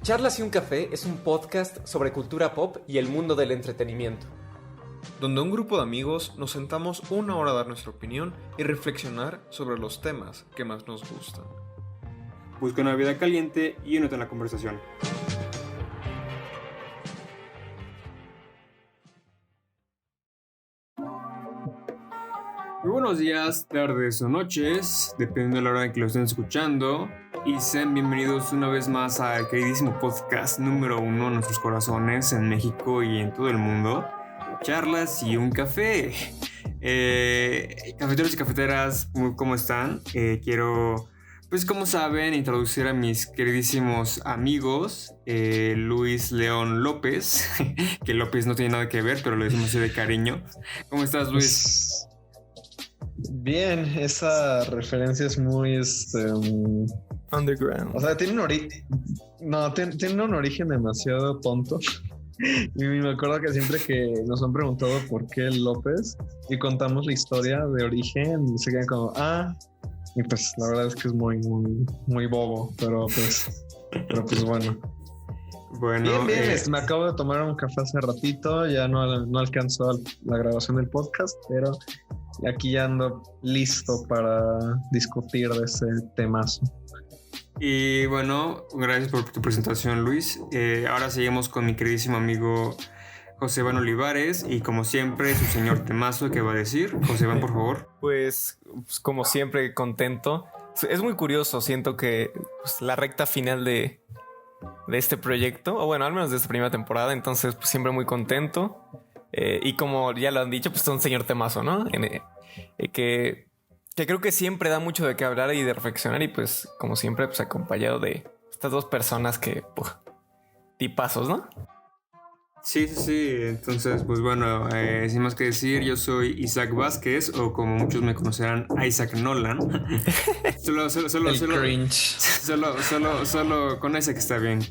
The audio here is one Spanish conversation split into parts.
Charlas y un café es un podcast sobre cultura pop y el mundo del entretenimiento, donde un grupo de amigos nos sentamos una hora a dar nuestra opinión y reflexionar sobre los temas que más nos gustan. Busca una bebida caliente y únete a la conversación. Muy buenos días, tardes o noches, dependiendo de la hora en que lo estén escuchando. Y sean bienvenidos una vez más al queridísimo podcast número 1 en nuestros corazones en México y en todo el mundo. Charlas y un café. Cafeteros y cafeteras, ¿cómo están? Quiero, pues como saben, introducir a mis queridísimos amigos. Luis León López, que López no tiene nada que ver, pero lo decimos así de cariño. ¿Cómo estás, Luis? Bien, esa referencia es muy Underground. o sea, tiene un origen demasiado tonto. Y me acuerdo que siempre que nos han preguntado por qué López y contamos la historia de origen, se quedan como, y pues la verdad es que es muy bobo, pero pues bueno. Bueno, Bien, me acabo de tomar un café hace ratito, ya no alcanzó la grabación del podcast, pero aquí ya ando listo para discutir de ese temazo. y bueno, gracias por tu presentación, Luis. Ahora seguimos con mi queridísimo amigo José Iván Olivares y como siempre su señor temazo. ¿Qué va a decir? José Iván, por favor. Pues como siempre, contento. Es muy curioso, siento que la recta final de este proyecto, o bueno, al menos de esta primera temporada, entonces pues, siempre muy contento. Y como ya lo han dicho, pues es un señor temazo, ¿no? Que creo que siempre da mucho de qué hablar y de reflexionar, y pues como siempre, pues acompañado de estas dos personas que, tipazos, ¿no? Sí. Entonces, pues bueno, sin más que decir, yo soy Isaac Vázquez, o como muchos me conocerán, Isaac Nolan. solo cringe. Solo con Isaac está bien,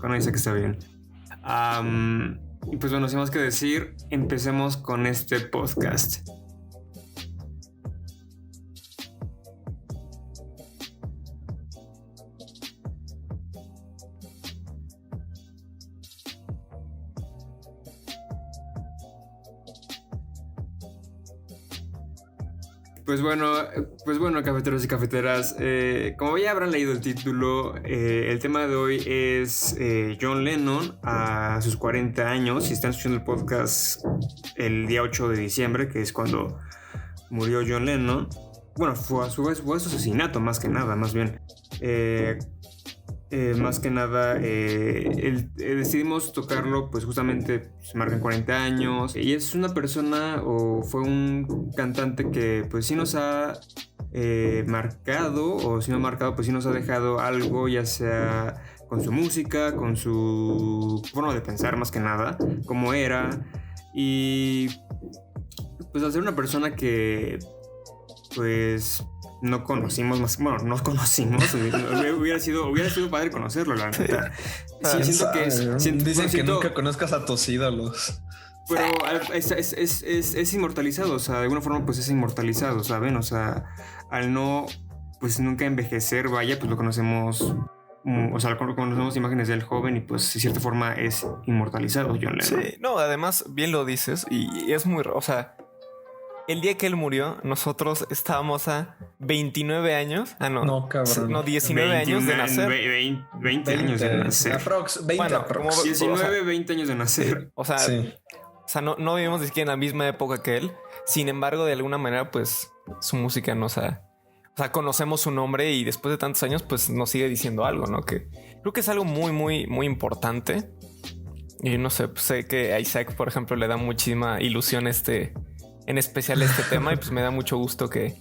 y pues bueno, sin más que decir, empecemos con este podcast. Pues bueno, cafeteros y cafeteras, como ya habrán leído el título, el tema de hoy es John Lennon a sus 40 años. Si están escuchando el podcast el día 8 de diciembre, que es cuando murió John Lennon, bueno, fue su asesinato más bien. Decidimos tocarlo, pues justamente se marcan 40 años y es una persona, o fue un cantante que pues sí nos ha marcado, o si no ha marcado, pues sí nos ha dejado algo, ya sea con su música, con su forma de pensar, más que nada, cómo era. Y pues al ser una persona que pues no conocimos, hubiera sido padre conocerlo, la neta. Sí, siento que dicen que nunca conozcas a tus ídolos, pero es inmortalizado, o sea, de alguna forma pues es inmortalizado, ¿saben? O sea, al no pues nunca envejecer, vaya, pues lo conocemos, o sea, conocemos imágenes del joven y pues de cierta forma es inmortalizado John Lennon. Sí, no, además bien lo dices y es muy, o sea, el día que él murió, nosotros estábamos a 29 años. No, cabrón. No, 19 años de nacer. 20 años de nacer. Aprox, 20 bueno, aprox. 19, 20 años de nacer. O sea, sí. O sea, no vivimos ni siquiera en la misma época que él. Sin embargo, de alguna manera, pues su música nos ha... O sea, conocemos su nombre y después de tantos años, pues nos sigue diciendo algo, ¿no? Que creo que es algo muy importante. Y no sé, pues sé que a Isaac, por ejemplo, le da muchísima ilusión en especial este tema, y pues me da mucho gusto que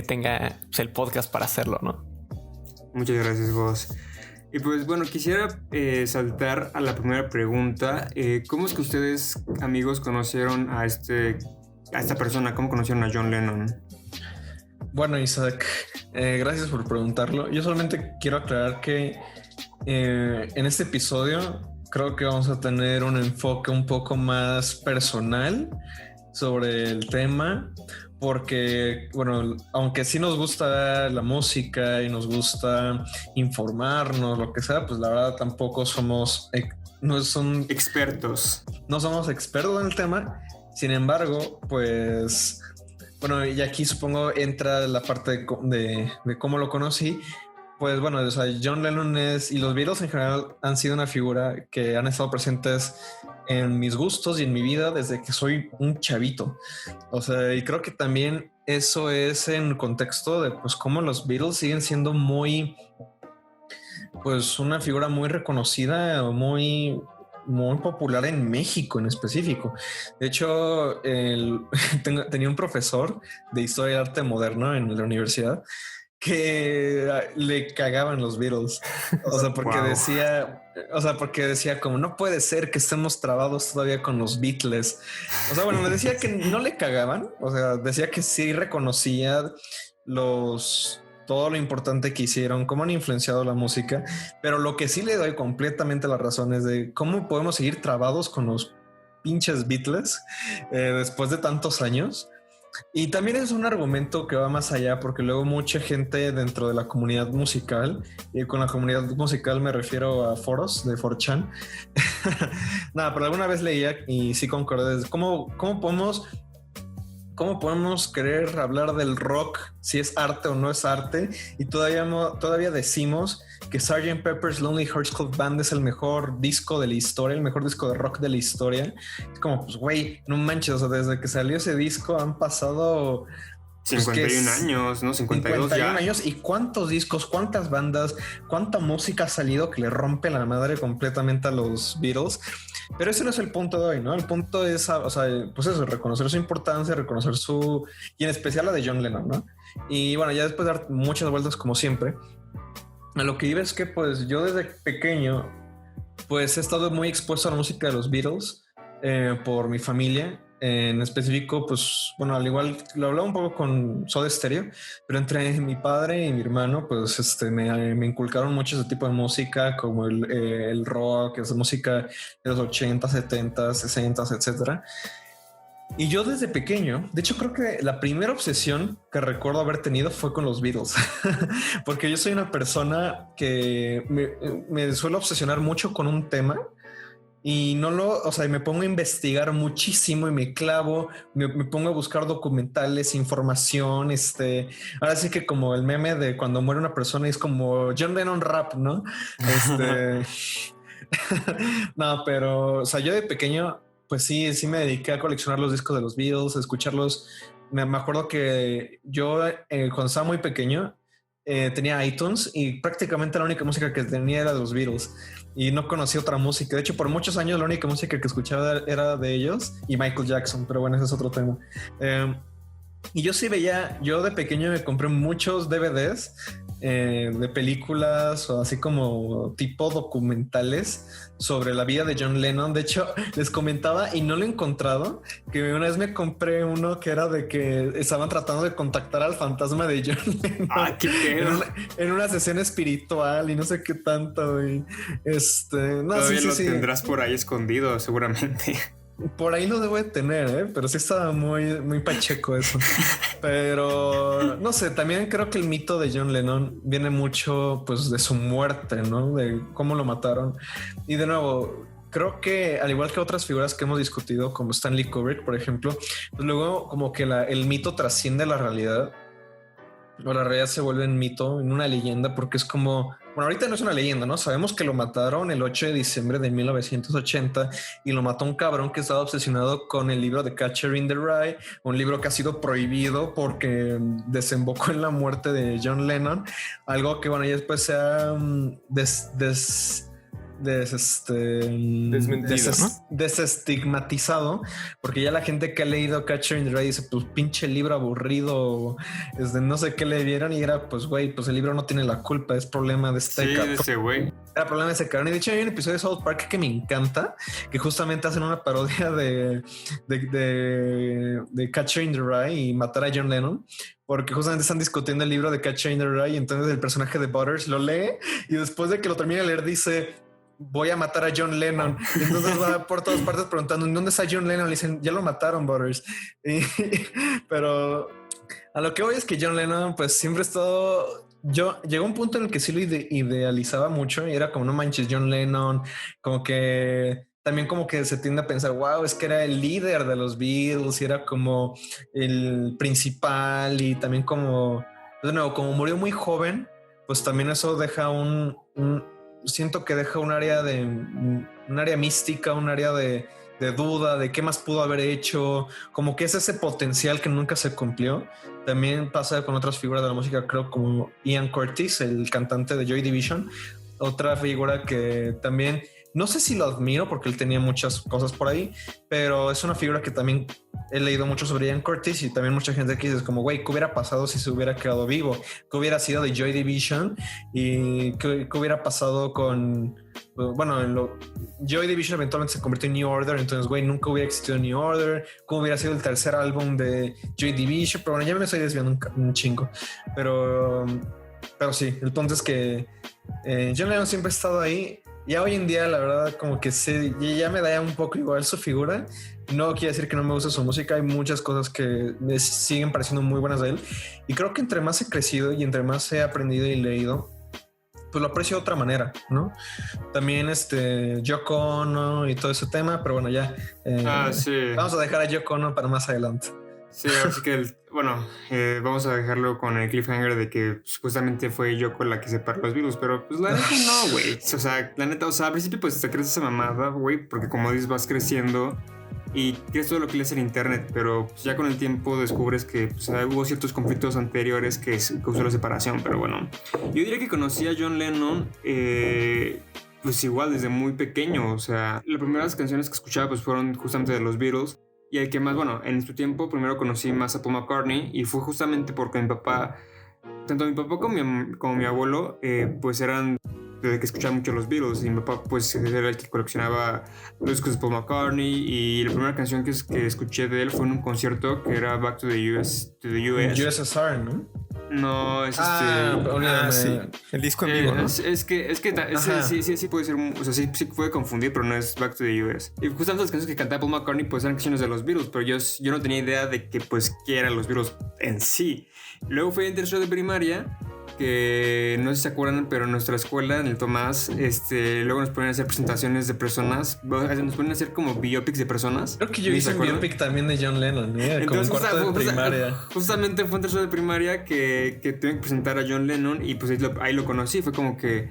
tenga pues, el podcast para hacerlo, ¿no? Muchas gracias, vos. Y pues bueno, quisiera saltar a la primera pregunta. ¿Cómo es que ustedes, amigos, conocieron a esta persona? ¿Cómo conocieron a John Lennon? Bueno, Isaac, gracias por preguntarlo. Yo solamente quiero aclarar que en este episodio creo que vamos a tener un enfoque un poco más personal sobre el tema, porque, bueno, aunque sí nos gusta la música y nos gusta informarnos, lo que sea, pues la verdad tampoco somos, Expertos. no somos expertos en el tema. Sin embargo, pues, bueno, y aquí supongo entra la parte de cómo lo conocí. Pues bueno, o sea, John Lennon y los Beatles en general han sido una figura que han estado presentes en mis gustos y en mi vida desde que soy un chavito. O sea, y creo que también eso es en contexto de pues cómo los Beatles siguen siendo pues una figura muy reconocida, muy popular en México en específico. De hecho, tenía un profesor de historia y arte moderno en la universidad que le cagaban los Beatles. O sea, porque porque decía como no puede ser que estemos trabados todavía con los Beatles. O sea, bueno, le decía que no le cagaban. O sea, decía que sí reconocía todo lo importante que hicieron, cómo han influenciado la música, pero lo que sí le doy completamente la razón es de cómo podemos seguir trabados con los pinches Beatles después de tantos años. Y también es un argumento que va más allá, porque luego mucha gente dentro de la comunidad musical, y con la comunidad musical me refiero a foros de 4chan, nada, pero alguna vez leía y sí concordé, ¿cómo podemos querer hablar del rock si es arte o no es arte? Y todavía decimos que Sgt. Pepper's Lonely Hearts Club Band es el mejor disco de la historia, el mejor disco de rock de la historia. Es como, pues, güey, no manches, o sea, desde que salió ese disco han pasado... 51 años, ¿no? 52 51 ya. años. ¿Y cuántos discos, cuántas bandas, cuánta música ha salido que le rompe la madre completamente a los Beatles? Pero ese no es el punto de hoy, ¿no? El punto es, o sea, pues eso, reconocer su importancia, reconocer y en especial la de John Lennon, ¿no? Y bueno, ya después de dar muchas vueltas como siempre, a lo que iba es que pues yo desde pequeño pues he estado muy expuesto a la música de los Beatles por mi familia. En específico, pues bueno, al igual lo hablaba un poco con Soda Stereo, pero entre mi padre y mi hermano, pues me inculcaron mucho ese tipo de música, como el rock, esa música de los 80, 70, 60, etcétera. Y yo desde pequeño, de hecho creo que la primera obsesión que recuerdo haber tenido fue con los Beatles, porque yo soy una persona que me suelo obsesionar mucho con un tema. Y o sea, me pongo a investigar muchísimo y me clavo, me pongo a buscar documentales, información, ahora sí que como el meme de cuando muere una persona es como John Lennon rap, ¿no? No, pero, o sea, yo de pequeño, pues sí me dediqué a coleccionar los discos de los Beatles, a escucharlos. Me acuerdo que yo cuando estaba muy pequeño tenía iTunes y prácticamente la única música que tenía era de los Beatles y no conocía otra música. De hecho, por muchos años la única música que escuchaba era de ellos y Michael Jackson, pero bueno, ese es otro tema. Y yo de pequeño me compré muchos DVDs de películas o así como tipo documentales sobre la vida de John Lennon. De hecho, les comentaba y no lo he encontrado, que una vez me compré uno que era de que estaban tratando de contactar al fantasma de John Lennon. Ah, qué pedo. En una sesión espiritual y no sé qué tanto. Y no, todavía lo tendrás por ahí escondido, seguramente. Por ahí lo debo de tener, pero sí estaba muy, muy pacheco eso. Pero no sé, también creo que el mito de John Lennon viene mucho pues de su muerte, ¿no? De cómo lo mataron. Y de nuevo, creo que al igual que otras figuras que hemos discutido, como Stanley Kubrick, por ejemplo, pues luego como que el mito trasciende la realidad. O la realidad se vuelve un mito, en una leyenda, porque es como... Bueno, ahorita no es una leyenda, ¿no? Sabemos que lo mataron el 8 de diciembre de 1980 y lo mató un cabrón que estaba obsesionado con el libro de Catcher in the Rye, un libro que ha sido prohibido porque desembocó en la muerte de John Lennon, algo que, bueno, ya después se ha desestigmatizado, porque ya la gente que ha leído Catcher in the Rye dice, pues pinche libro aburrido, no sé qué le vieron y era, pues güey, pues el libro no tiene la culpa, es problema de ese güey. Era problema de ese cabrón. Y de hecho hay un episodio de South Park que me encanta, que justamente hacen una parodia de Catcher in the Rye y matar a John Lennon, porque justamente están discutiendo el libro de Catcher in the Rye y entonces el personaje de Butters lo lee y después de que lo termina de leer dice: voy a matar a John Lennon. Y entonces va por todas partes preguntando, ¿dónde está John Lennon? Le dicen, ya lo mataron, Butters. Pero a lo que voy es que John Lennon pues siempre ha estado... Llegó un punto en el que sí lo idealizaba mucho y era como, no manches, John Lennon, como que... También como que se tiende a pensar, wow, es que era el líder de los Beatles y era como el principal y también como, de nuevo, como murió muy joven, pues también eso deja siento que deja un área mística, un área de duda de qué más pudo haber hecho, como que es ese potencial que nunca se cumplió. También pasa con otras figuras de la música, creo como Ian Curtis, el cantante de Joy Division, otra figura que también... No sé si lo admiro porque él tenía muchas cosas por ahí, pero es una figura que también he leído mucho sobre Ian Curtis y también mucha gente que dice como, güey, ¿qué hubiera pasado si se hubiera quedado vivo? ¿Qué hubiera sido de Joy Division? ¿Y qué hubiera pasado con... Bueno, Joy Division eventualmente se convirtió en New Order, entonces, güey, nunca hubiera existido New Order. ¿Cómo hubiera sido el tercer álbum de Joy Division? Pero bueno, ya me estoy desviando un chingo. Pero sí, el punto es que John Lennon siempre ha estado ahí. Ya hoy en día, la verdad, como que ya me da un poco igual su figura. No quiere decir que no me guste su música. Hay muchas cosas que me siguen pareciendo muy buenas de él. Y creo que entre más he crecido y entre más he aprendido y leído, pues lo aprecio de otra manera, ¿no? También Yoko Ono y todo ese tema, pero bueno, ya sí. Vamos a dejar a Yoko Ono para más adelante. Sí, así que vamos a dejarlo con el cliffhanger de que pues, justamente fue Yoko la que separó los virus, pero pues la neta no, güey. O sea, la neta, al principio pues te crees esa mamada, güey, porque como dices vas creciendo y crees todo lo que lees en internet, pero pues, ya con el tiempo descubres que pues, hubo ciertos conflictos anteriores que causó la separación, pero bueno. Yo diría que conocí a John Lennon pues igual desde muy pequeño, o sea, las primeras canciones que escuchaba pues fueron justamente de los Beatles. Y el que más, bueno, en su tiempo primero conocí más a Paul McCartney y fue justamente porque mi papá, tanto mi papá como mi abuelo, pues eran de que escuchaban mucho los Beatles y mi papá pues era el que coleccionaba los discos de Paul McCartney y la primera canción que escuché de él fue en un concierto que era Back to the USSR, ¿no? No, es sí. El disco en vivo, ¿no? Es que sí puede ser, o sea, sí puede confundir, pero no es Back to the US. Y justamente las canciones que cantaba Paul McCartney pues eran canciones de los Beatles, pero yo no tenía idea de que pues qué eran los Beatles en sí. Luego fui en tercero de primaria, que no sé si se acuerdan, pero en nuestra escuela, en el Tomás, luego nos ponían a hacer presentaciones de personas, nos ponían a hacer como biopics de personas. Creo que yo hice un biopic también de John Lennon, Entonces, como cuarto de primaria. Justamente fue en tercero de primaria que tuve que presentar a John Lennon y pues ahí lo conocí, fue como que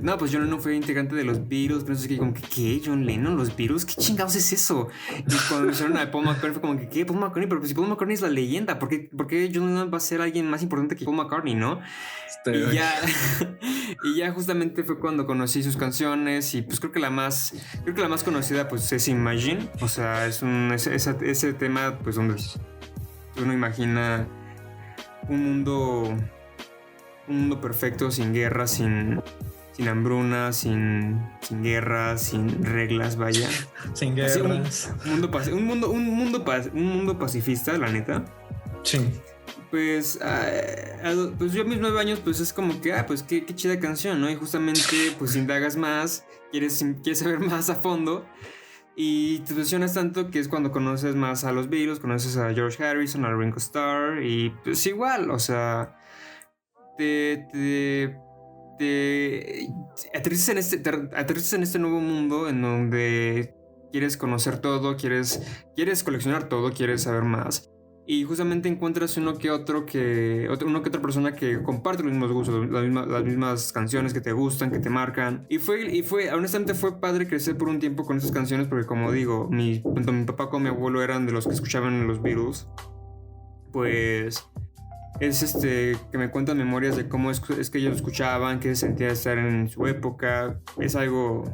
no, pues John Lennon fue integrante de los Beatles, pero entonces como que ¿qué? ¿John Lennon? ¿Los Beatles? ¿Qué chingados es eso? Y cuando me hicieron a Paul McCartney fue como que ¿qué? Paul McCartney, pero pues si Paul McCartney es la leyenda, ¿por qué John Lennon va a ser alguien más importante que Paul McCartney, ¿no? Y ya justamente fue cuando conocí sus canciones y pues creo que la más conocida pues es Imagine, o sea, es ese tema pues donde uno imagina un mundo perfecto, sin guerra, sin hambruna, sin guerra, sin reglas, vaya. Sin guerras. Un mundo pacifista, la neta. Sí. Pues yo a mis 9 años pues es como que pues qué chida canción, ¿no? Y justamente pues indagas más, quieres saber más a fondo y te emocionas tanto que es cuando conoces más a los Beatles, conoces a George Harrison, a Ringo Starr y pues igual, o sea, te aterrizas en este nuevo mundo en donde quieres conocer todo, quieres coleccionar todo, quieres saber más. Y justamente encuentras una que otra persona que comparte los mismos gustos, las mismas canciones que te gustan, que te marcan. Y honestamente fue padre crecer por un tiempo con esas canciones porque como digo, tanto mi papá como mi abuelo eran de los que escuchaban los Beatles. Pues es que me cuentan memorias de cómo es que ellos escuchaban, qué se sentía estar en su época. Es algo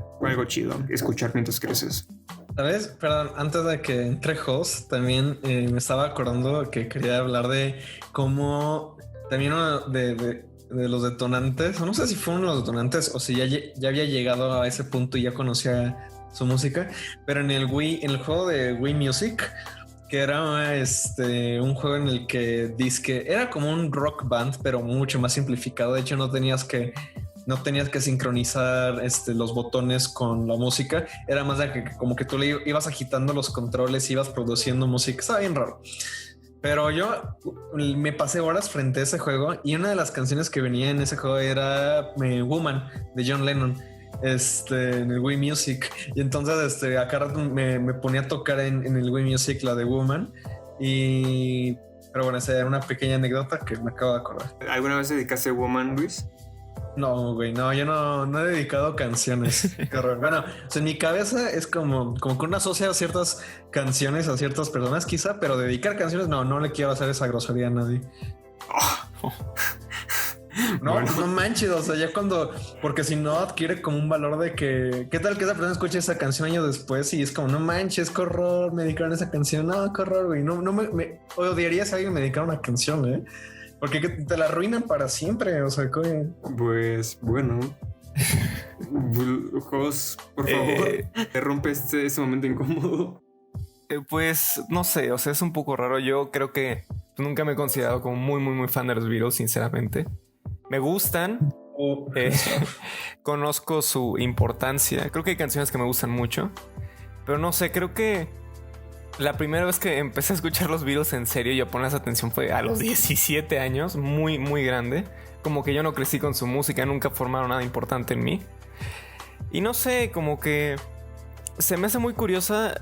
chido escuchar mientras creces. ¿Sabes? Perdón, antes de que entre host, también me estaba acordando que quería hablar de cómo también uno de los detonantes, o no sé si fue uno de los detonantes o si ya había llegado a ese punto y ya conocía su música, pero en el juego de Wii Music, que era un juego en el que era como un rock band, pero mucho más simplificado. De hecho, no tenías que no tenías que sincronizar los botones con la música. Era más de que como que tú le ibas agitando los controles, ibas produciendo música. Estaba bien raro. Pero yo me pasé horas frente a ese juego y una de las canciones que venía en ese juego era Woman de John Lennon. En el Wii Music, y entonces acá rato me ponía a tocar en el Wii Music la de Woman. Pero bueno, esa era una pequeña anécdota que me acabo de acordar. ¿Alguna vez dedicaste Woman, Luis? No, güey, no, yo no he dedicado canciones. Qué horror. Bueno, o sea, en mi cabeza es como que uno asocia ciertas canciones a ciertas personas, quizá, pero dedicar canciones, no le quiero hacer esa grosería a nadie. No, bueno. No manches, o sea, ya porque si no adquiere como un valor de que, ¿qué tal que esa persona escuche esa canción años después y es como, no manches, qué horror, me dedicaron esa canción, no, qué horror, güey, no me odiaría si alguien me dedicara una canción, porque te la arruinan para siempre, o sea, pues bueno, Jos, por favor, te rompe ese momento incómodo. Pues no sé, o sea, es un poco raro. Yo creo que nunca me he considerado como muy, muy, muy fan de los Beatles, sinceramente. Me gustan, conozco su importancia. Creo que hay canciones que me gustan mucho, pero no sé, creo que la primera vez que empecé a escuchar los Beatles en serio y a ponerles atención fue a los 17 años, muy, muy grande. Como que yo no crecí con su música, nunca formaron nada importante en mí. Y no sé, como que se me hace muy curiosa.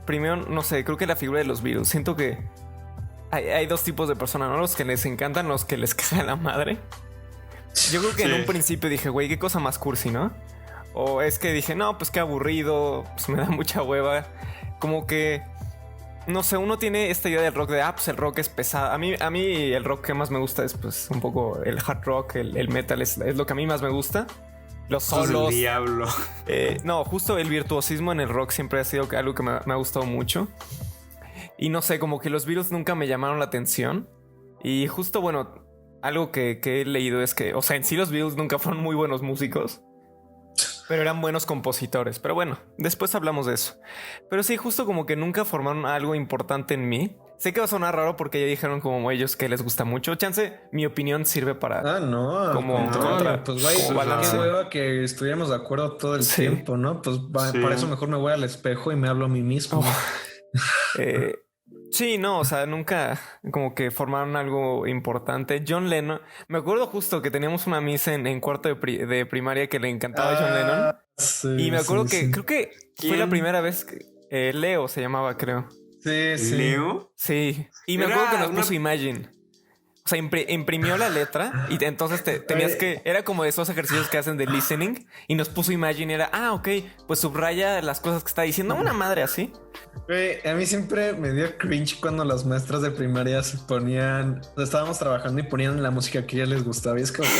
Primero, no sé, creo que la figura de los Beatles. Siento que hay dos tipos de personas, ¿no? Los que les encantan, los que les caga la madre. Yo creo que en un principio dije, güey, qué cosa más cursi, ¿no? O es que dije, no, pues qué aburrido, pues me da mucha hueva. Como que, no sé, uno tiene esta idea del rock de, pues el rock es pesado. A mí el rock que más me gusta es pues un poco el hard rock, el metal, es lo que a mí más me gusta. Los solos. El diablo. No, justo el virtuosismo en el rock siempre ha sido algo que me ha gustado mucho. Y no sé, como que los Beatles nunca me llamaron la atención. Y justo, bueno, algo que he leído es que, o sea, en sí los Beatles nunca fueron muy buenos músicos, pero eran buenos compositores. Pero bueno, después hablamos de eso. Pero sí, justo como que nunca formaron algo importante en mí. Sé que va a sonar raro porque ya dijeron como ellos que les gusta mucho. Chance, mi opinión sirve para... pues güey, qué hueva que estuviéramos de acuerdo todo el tiempo, ¿no? Pues para eso mejor me voy al espejo y me hablo a mí mismo. Sí, no, o sea, nunca como que formaron algo importante. John Lennon, me acuerdo justo que teníamos una misa en cuarto de primaria que le encantaba John Lennon. Sí, y me acuerdo que creo que fue la primera vez que Leo se llamaba, creo. Sí. ¿Leo? Sí. Y me acuerdo que nos puso Imagine. O sea, imprimió la letra y entonces tenías que... Era como de esos ejercicios que hacen de listening y nos puso Imagine. Era, ok, pues subraya las cosas que está diciendo. Una madre así. Güey, a mí siempre me dio cringe cuando las maestras de primaria se ponían... Estábamos trabajando y ponían la música que a ellas les gustaba. Y es como...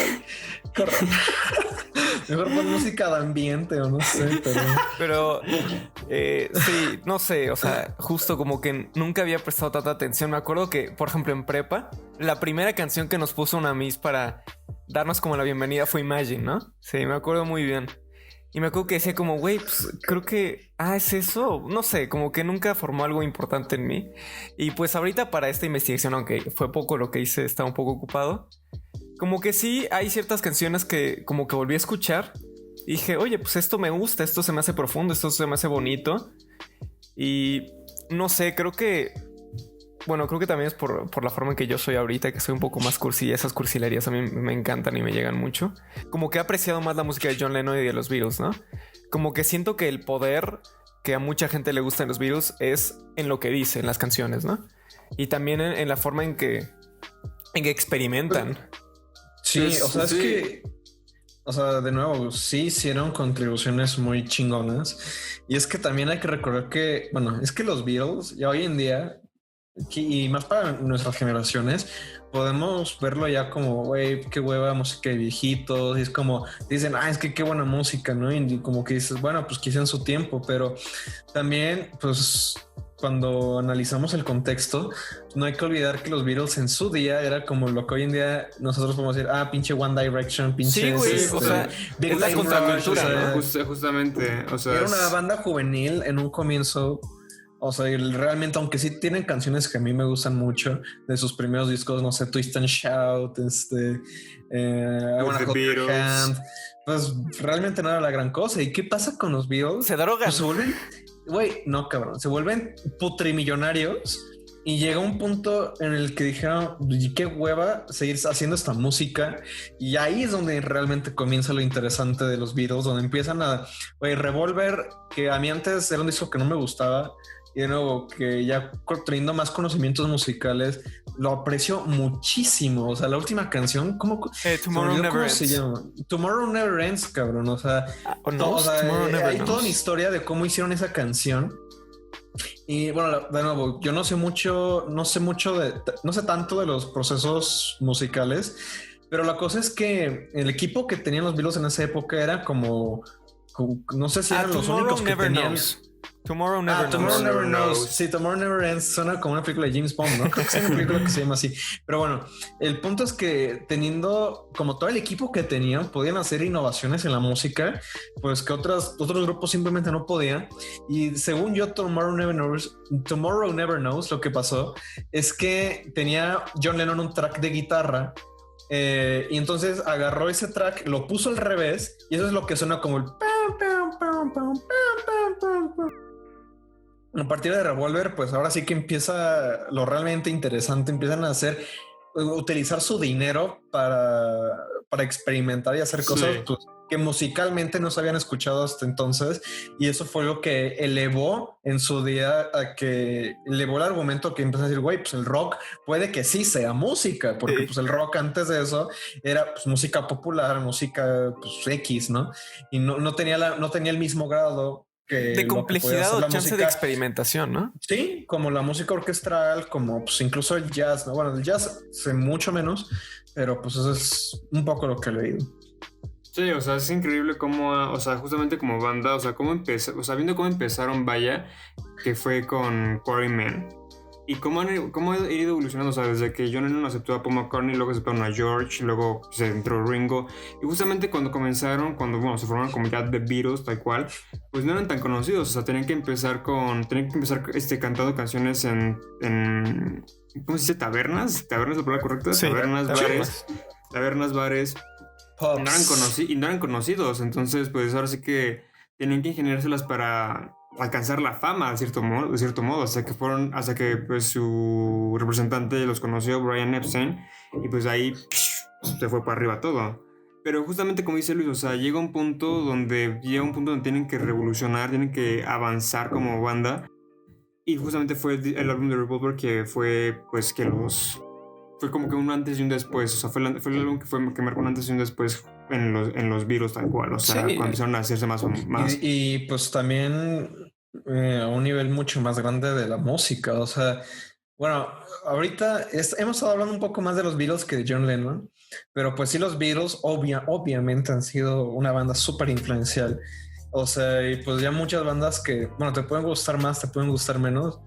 Mejor pon música de ambiente o no sé, pero sí, no sé, o sea, justo como que nunca había prestado tanta atención. Me acuerdo que, por ejemplo, en prepa, la primera canción que nos puso una miss para darnos como la bienvenida fue Imagine, ¿no? Sí, me acuerdo muy bien. Y me acuerdo que decía como, güey, pues creo que... ¿es eso? No sé, como que nunca formó algo importante en mí. Y pues ahorita para esta investigación, aunque fue poco lo que hice, estaba un poco ocupado. Como que sí, hay ciertas canciones que como que volví a escuchar. Y dije, oye, pues esto me gusta, esto se me hace profundo, esto se me hace bonito. Y no sé, creo que... Bueno, creo que también es por la forma en que yo soy ahorita, que soy un poco más cursi. Esas cursilerías a mí me encantan y me llegan mucho. Como que he apreciado más la música de John Lennon y de los Beatles, ¿no? Como que siento que el poder que a mucha gente le gusta en los Beatles es en lo que dice, en las canciones, ¿no? Y también en la forma en que experimentan. Sí, o sea, es que... O sea, de nuevo, sí hicieron contribuciones muy chingonas. Y es que también hay que recordar que... Bueno, es que los Beatles ya hoy en día... Y más para nuestras generaciones, podemos verlo ya como, güey, qué hueva música de viejitos. Y es como, dicen, es que qué buena música, ¿no? Y como que dices, bueno, pues quizá en su tiempo, pero también, pues, cuando analizamos el contexto, no hay que olvidar que los Beatles en su día era como lo que hoy en día nosotros podemos decir, pinche One Direction, pinche... Sí, güey, o sea, es la contracultura, ¿no? Justamente, o sea... Era una banda juvenil en un comienzo... O sea, realmente, aunque sí tienen canciones que a mí me gustan mucho de sus primeros discos, no sé, Twist and Shout, I Wanna Hold Your Hand, pues realmente no era la gran cosa. ¿Y qué pasa con los Beatles? Se drogan. Pues se vuelven, güey, no cabrón, se vuelven putrimillonarios y llega un punto en el que dijeron, qué hueva seguir haciendo esta música. Y ahí es donde realmente comienza lo interesante de los Beatles, donde empiezan a, güey, Revolver, que a mí antes era un disco que no me gustaba. Y de nuevo, que ya teniendo más conocimientos musicales, lo aprecio muchísimo. O sea, la última canción, Tomorrow Never Ends. se llama? Tomorrow Never Ends, cabrón. O sea, o sea, hay toda una historia de cómo hicieron esa canción. Y bueno, de nuevo, yo no sé tanto de los procesos musicales, pero la cosa es que el equipo que tenían los Beatles en esa época era como no sé si eran los únicos que tenían. Tomorrow Never Knows. Sí, Tomorrow Never Ends suena como una película de James Bond, ¿no? Creo que es una película que se llama así. Pero bueno, el punto es que teniendo como todo el equipo que tenían, podían hacer innovaciones en la música, pues que otros grupos simplemente no podían. Y según yo, Tomorrow Never Knows, lo que pasó es que tenía John Lennon un track de guitarra. Y entonces agarró ese track, lo puso al revés, y eso es lo que suena como el pam, pam, pam, pam, pam, pam, pam. A partir de Revolver, pues ahora sí que empieza lo realmente interesante. Empiezan a utilizar su dinero para experimentar y hacer cosas pues, que musicalmente no se habían escuchado hasta entonces. Y eso fue lo que elevó en su día elevó el argumento que empezó a decir, güey, pues el rock puede que sí sea música, porque pues el rock antes de eso era pues, música popular, música pues, X, ¿no? Y no tenía el mismo grado de complejidad o chance de experimentación, ¿no? Sí, como la música orquestral, como pues incluso el jazz, ¿no? Bueno, el jazz sé mucho menos, pero pues eso es un poco lo que he leído. Sí, o sea, es increíble cómo, o sea, justamente como banda, o sea, viendo cómo empezaron, vaya, que fue con Quarrymen. Y cómo ha ido evolucionando, o sea, desde que John Lennon aceptó a Paul McCartney, luego aceptaron a George, luego se entró Ringo. Y justamente cuando se formaron como ya The Beatles, tal cual, pues no eran tan conocidos, o sea, tenían que empezar cantando canciones en ¿cómo se dice? ¿Tabernas? ¿Tabernas es la palabra correcta? Sí, tabernas, bares. No eran conocidos, entonces pues ahora sí que tienen que ingeniárselas para alcanzar la fama de cierto modo, hasta que pues su representante los conoció, Brian Epstein, y pues ahí se fue para arriba todo. Pero justamente como dice Luis, o sea, llega un punto donde tienen que revolucionar, tienen que avanzar como banda, y justamente fue el álbum de Revolver que fue pues que fue como que un antes y un después, o sea, fue el álbum que marcó un antes y un después en los Beatles tal cual, o sea, cuando empezaron a hacerse más. Y pues también a un nivel mucho más grande de la música, o sea, bueno, ahorita hemos estado hablando un poco más de los Beatles que de John Lennon, pero pues sí, los Beatles obviamente han sido una banda súper influencial, o sea, y pues ya muchas bandas que, bueno, te pueden gustar más, te pueden gustar menos,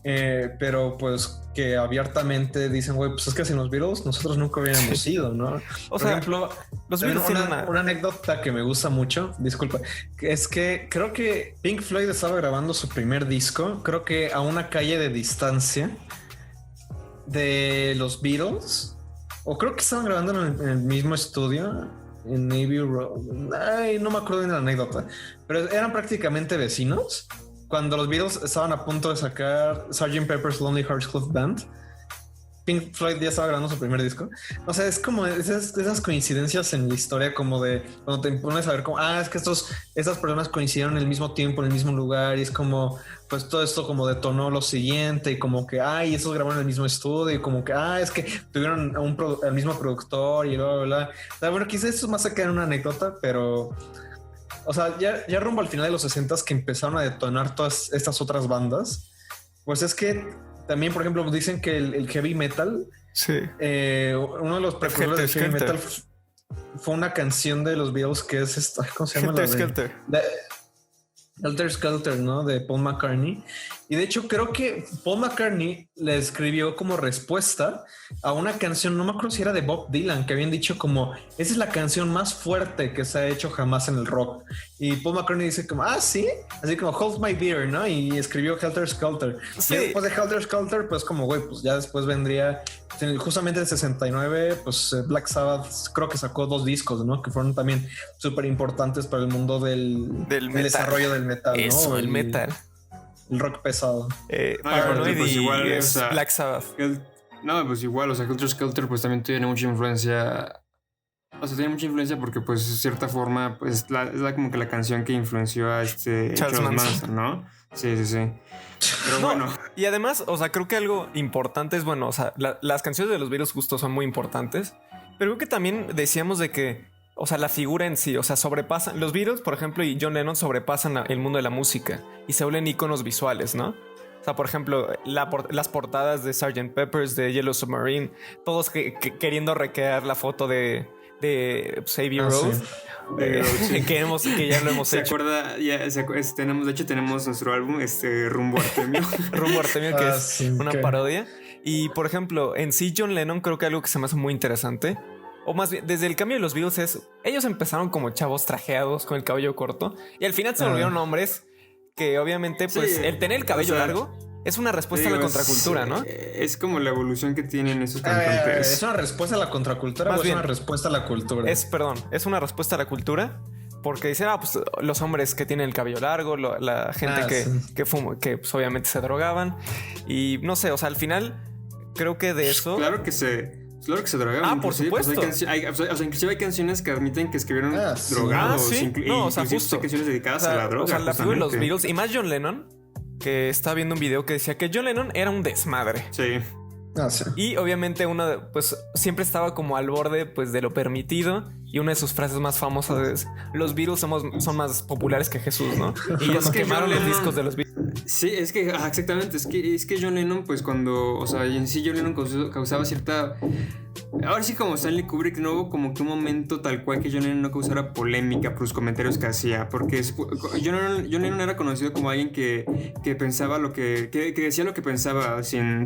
pero pues que abiertamente dicen, güey, pues es que sin los Beatles nosotros nunca hubiéramos ido, ¿no? Por ejemplo, los Beatles una anécdota que me gusta mucho, disculpa, es que creo que Pink Floyd estaba grabando su primer disco, creo que a una calle de distancia de los Beatles, o creo que estaban grabando en el mismo estudio en Navy Road. Ay, no me acuerdo de la anécdota, pero eran prácticamente vecinos. Cuando los Beatles estaban a punto de sacar Sgt. Pepper's Lonely Hearts Club Band, Pink Floyd ya estaba grabando su primer disco. O sea, es como esas coincidencias en la historia, como de cuando te pones a ver como, es que estas personas coincidieron en el mismo tiempo, en el mismo lugar, y es como, pues todo esto como detonó lo siguiente, y como que, esos grabaron en el mismo estudio, y como que, es que tuvieron al mismo productor, y bla, bla, bla. O sea, bueno, quizás esto más se queda en una anécdota, pero... O sea, ya rumbo al final de los 60s que empezaron a detonar todas estas otras bandas, pues es que también, por ejemplo, dicen que el heavy metal, uno de los precursores del heavy metal fue una canción de los Beatles que es esta, ¿cómo se llama? Helter Skelter. Helter Skelter, ¿no? De Paul McCartney. Y de hecho creo que Paul McCartney le escribió como respuesta a una canción, no me acuerdo si era de Bob Dylan, que habían dicho como, esa es la canción más fuerte que se ha hecho jamás en el rock. Y Paul McCartney dice como, sí, así como Hold My Beer, ¿no? Y escribió Helter Skelter. Sí. Y después de Helter Skelter, pues como, güey, pues ya después vendría justamente en el 69, pues Black Sabbath creo que sacó 2 discos, ¿no? Que fueron también súper importantes para el mundo del desarrollo del metal, ¿no? Eso, el metal. El rock pesado. Paranoid pues y igual, es o sea, Black Sabbath. No, pues igual, o sea, Helter Skelter pues también tiene mucha influencia. O sea, tiene mucha influencia porque pues de cierta forma pues es como que la canción que influenció a Charles Manson, ¿no? Sí. Pero bueno. Y además, o sea, creo que algo importante es, bueno, o sea, las canciones de los Beatles justo son muy importantes, pero creo que también decíamos de que, o sea, la figura en sí, o sea, sobrepasan, los Beatles, por ejemplo, y John Lennon sobrepasan el mundo de la música y se vuelven íconos visuales, ¿no? O sea, por ejemplo, las portadas de Sgt. Pepper's, de Yellow Submarine, todos queriendo recrear la foto de Abbey Road. Sí. Que ya lo hemos ¿Se hecho. acuerda? Tenemos nuestro álbum, Rumbo Artemio. Rumbo Artemio, que es sí, una parodia. Y por ejemplo, en sí, John Lennon, creo que algo que se me hace muy interesante, o más bien, desde el cambio de los Beatles, es ellos empezaron como chavos trajeados con el cabello corto y al final se volvieron hombres que obviamente, pues, Sí, el tener el cabello largo es una respuesta a la contracultura, ¿no? Es como la evolución que tienen esos cantantes. ¿Es una respuesta a la contracultura Más o es bien, una respuesta a la cultura? Es una respuesta a la cultura. Porque dicen, pues los hombres que tienen el cabello largo, la gente que fuma, que pues, obviamente se drogaban. Y no sé, o sea, al final creo que de eso. Claro que se drogaban. Por supuesto. Pues, inclusive hay canciones que admiten que escribieron drogados. Sí. No, o sea, justo. Hay canciones dedicadas a la droga. O sea, la figura de los Beatles y más John Lennon, que estaba viendo un video que decía que John Lennon era un desmadre. Sí. Sí. Y obviamente uno, pues, siempre estaba como al borde, pues, de lo permitido. Y una de sus frases más famosas es: los Beatles son más populares que Jesús, ¿no? Y es que quemaron los discos de los Beatles. Sí, es que exactamente, es que John Lennon, pues cuando, o sea, en sí John Lennon causaba cierta. Ahora sí, como Stanley Kubrick, no hubo como que un momento tal cual que John Lennon no causara polémica por los comentarios que hacía, porque John Lennon era conocido como alguien que pensaba que decía lo que pensaba sin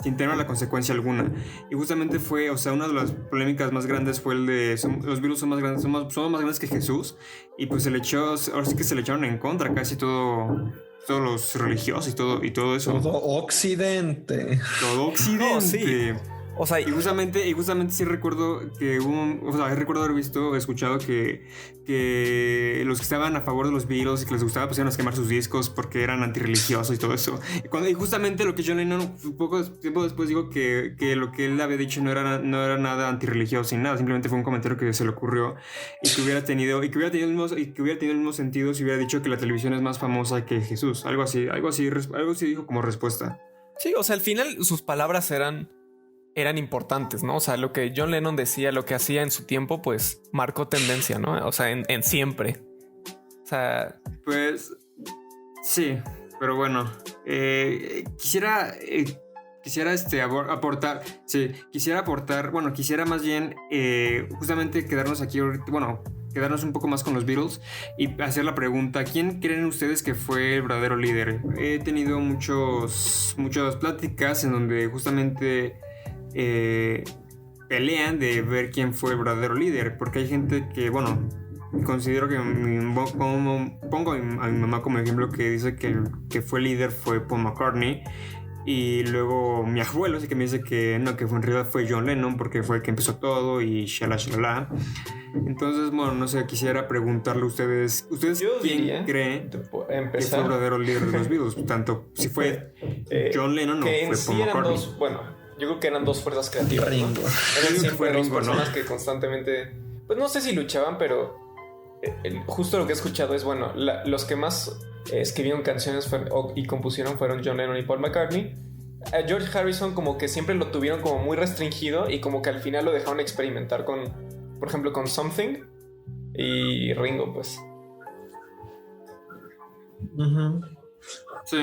tener la consecuencia alguna. Y justamente fue, o sea, una de las polémicas más grandes fue el de los virus son más grandes, somos más grandes que Jesús, y pues ahora sí que se le echaron en contra casi todos los religiosos y todo eso. Todo Occidente. Todo Occidente. No, sí. O sea, y justamente sí recuerdo que recuerdo haber escuchado que los que estaban a favor de los Beatles y que les gustaba pusieron a quemar sus discos porque eran antirreligiosos y todo eso. Y justamente lo que John Lennon, poco tiempo después, digo que lo que él había dicho no era nada antirreligioso ni nada, simplemente fue un comentario que se le ocurrió y que hubiera tenido el mismo sentido si hubiera dicho que la televisión es más famosa que Jesús. Algo así dijo como respuesta. Sí, o sea, al final sus palabras eran importantes, ¿no? O sea, lo que John Lennon decía, lo que hacía en su tiempo, pues marcó tendencia, ¿no? O sea, en siempre. O sea, pues sí, pero bueno, quisiera más bien justamente quedarnos aquí ahorita, quedarnos un poco más con los Beatles y hacer la pregunta: ¿quién creen ustedes que fue el verdadero líder? He tenido muchas pláticas en donde justamente pelean de ver quién fue el verdadero líder, porque hay gente que, considero que pongo a mi mamá como ejemplo, que dice que fue líder fue Paul McCartney, y luego mi abuelo sí que me dice que no, que en realidad fue John Lennon porque fue el que empezó todo y shalala. Entonces, no sé, quisiera preguntarle a ustedes quién creen que fue el verdadero líder de los Beatles, tanto si fue John Lennon o fue Paul McCartney. Yo creo que eran dos fuerzas creativas, Ringo. ¿no? Eran siempre dos Ringo, personas, ¿no? que constantemente, pues no sé si luchaban, pero justo lo que he escuchado es, los que más escribieron canciones y compusieron fueron John Lennon y Paul McCartney. A George Harrison como que siempre lo tuvieron como muy restringido y como que al final lo dejaron experimentar con, por ejemplo, con Something, y Ringo, pues. Uh-huh. Sí.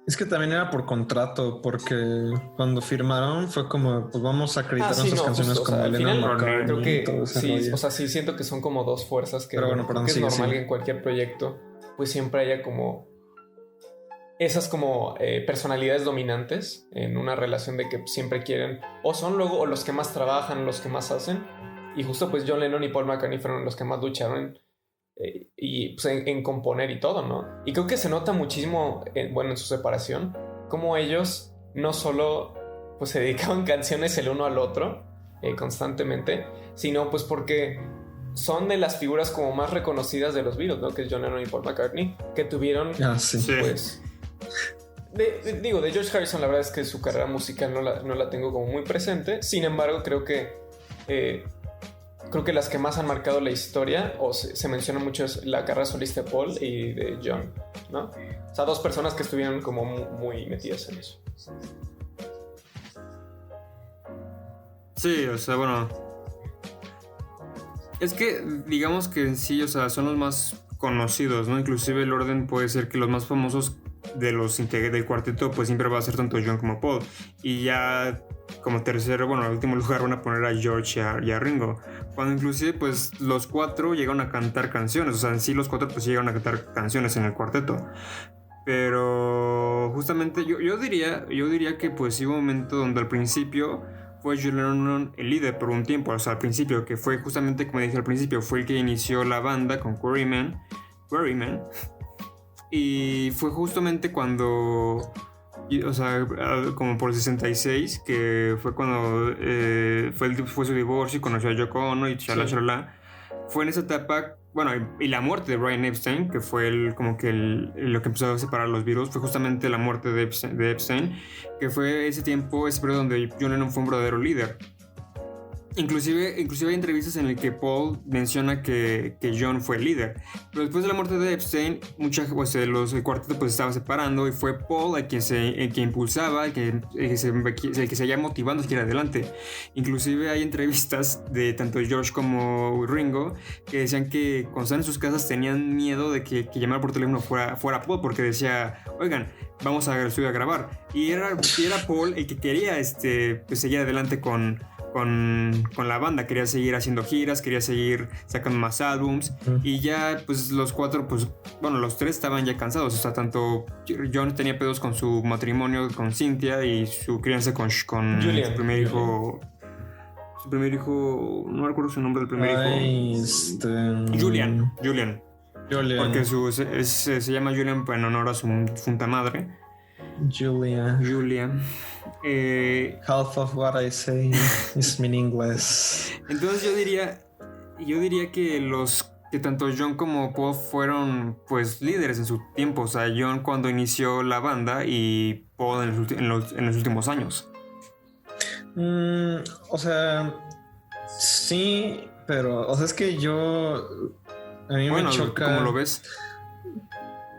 Es que también era por contrato, porque cuando firmaron fue como, pues vamos a acreditar nuestras canciones como Lennon, McCartney. Creo que todo ese sí, rollo. o sea, sí siento que son como dos fuerzas que, Pero bueno, perdón, que es sigue, normal sigue. que en cualquier proyecto pues siempre haya como esas como personalidades dominantes en una relación de que siempre quieren o son luego o los que más trabajan, los que más hacen, y justo pues John Lennon y Paul McCartney fueron los que más lucharon y pues, en componer y todo, ¿no? Y creo que se nota muchísimo en su separación como ellos no solo pues se dedicaban canciones el uno al otro constantemente, sino pues porque son de las figuras como más reconocidas de los Beatles, ¿no? Que es John Lennon y Paul McCartney, que tuvieron pues de George Harrison. La verdad es que su carrera musical no la tengo como muy presente. Sin embargo, creo que las que más han marcado la historia o se menciona mucho es la carrera solista de Paul y de John, ¿no? O sea, dos personas que estuvieron como muy metidas en eso. Sí, o sea, bueno, es que digamos que sí, o sea, son los más conocidos, ¿no? Inclusive el orden puede ser que los más famosos de los del cuarteto pues siempre va a ser tanto John como Paul, y ya como tercero, bueno, en último lugar van a poner a George y a Ringo, cuando inclusive pues los cuatro llegan a cantar canciones, o sea, en sí los cuatro pues llegan a cantar canciones en el cuarteto. Pero justamente yo diría que pues sí hubo un momento donde al principio fue John Lennon el líder por un tiempo, o sea, al principio, que fue justamente como dije al principio, fue el que inició la banda con Quarrymen, y fue justamente cuando, o sea, como por el 66, que fue cuando fue su divorcio y conoció a Yoko Ono y shalala. Fue en esa etapa, bueno, y la muerte de Brian Epstein, que fue lo que empezó a separar los Beatles, fue justamente la muerte de Epstein, que fue ese periodo donde John Lennon fue un verdadero líder. Inclusive hay entrevistas en las que Paul menciona que John fue el líder, pero después de la muerte de Epstein, el cuarteto pues estaba separando y fue Paul el que impulsaba, el que se seguía motivando a seguir adelante. Inclusive hay entrevistas de tanto George como Ringo que decían que cuando estaban en sus casas tenían miedo de que llamar por teléfono fuera Paul, porque decía, oigan, vamos al estudio a grabar, y era Paul el que quería pues seguir adelante con la banda, quería seguir haciendo giras, quería seguir sacando más álbums, y ya pues los cuatro, pues bueno, los tres estaban ya cansados, o sea, tanto John tenía pedos con su matrimonio con Cynthia y su crianza con Julian, su primer hijo, no recuerdo su nombre del primer hijo. Julian. Porque se llama Julian en honor a su funta madre. Julia. Half of what I say is meaningless. Entonces yo diría que tanto John como Paul fueron pues líderes en su tiempo. O sea, John cuando inició la banda y Paul en los últimos años. O sea, sí, pero o sea, es que a mí me choca. ¿Cómo lo ves?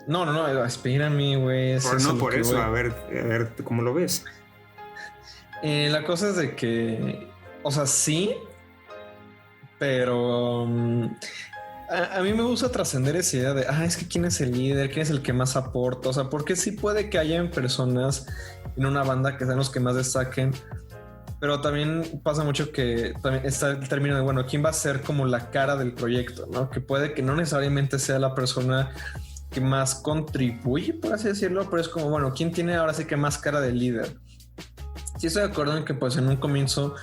No, espérame, güey. Por eso, a ver, ¿cómo lo ves? La cosa es de que, o sea, sí, pero a mí me gusta trascender esa idea de, es que quién es el líder, quién es el que más aporta, o sea, porque sí puede que haya personas en una banda que sean los que más destaquen, pero también pasa mucho que también está el término de, bueno, quién va a ser como la cara del proyecto, ¿no? Que puede que no necesariamente sea la persona que más contribuye, por así decirlo, pero es como, bueno, ¿quién tiene ahora sí que más cara de líder? Sí estoy de acuerdo en que pues en un comienzo,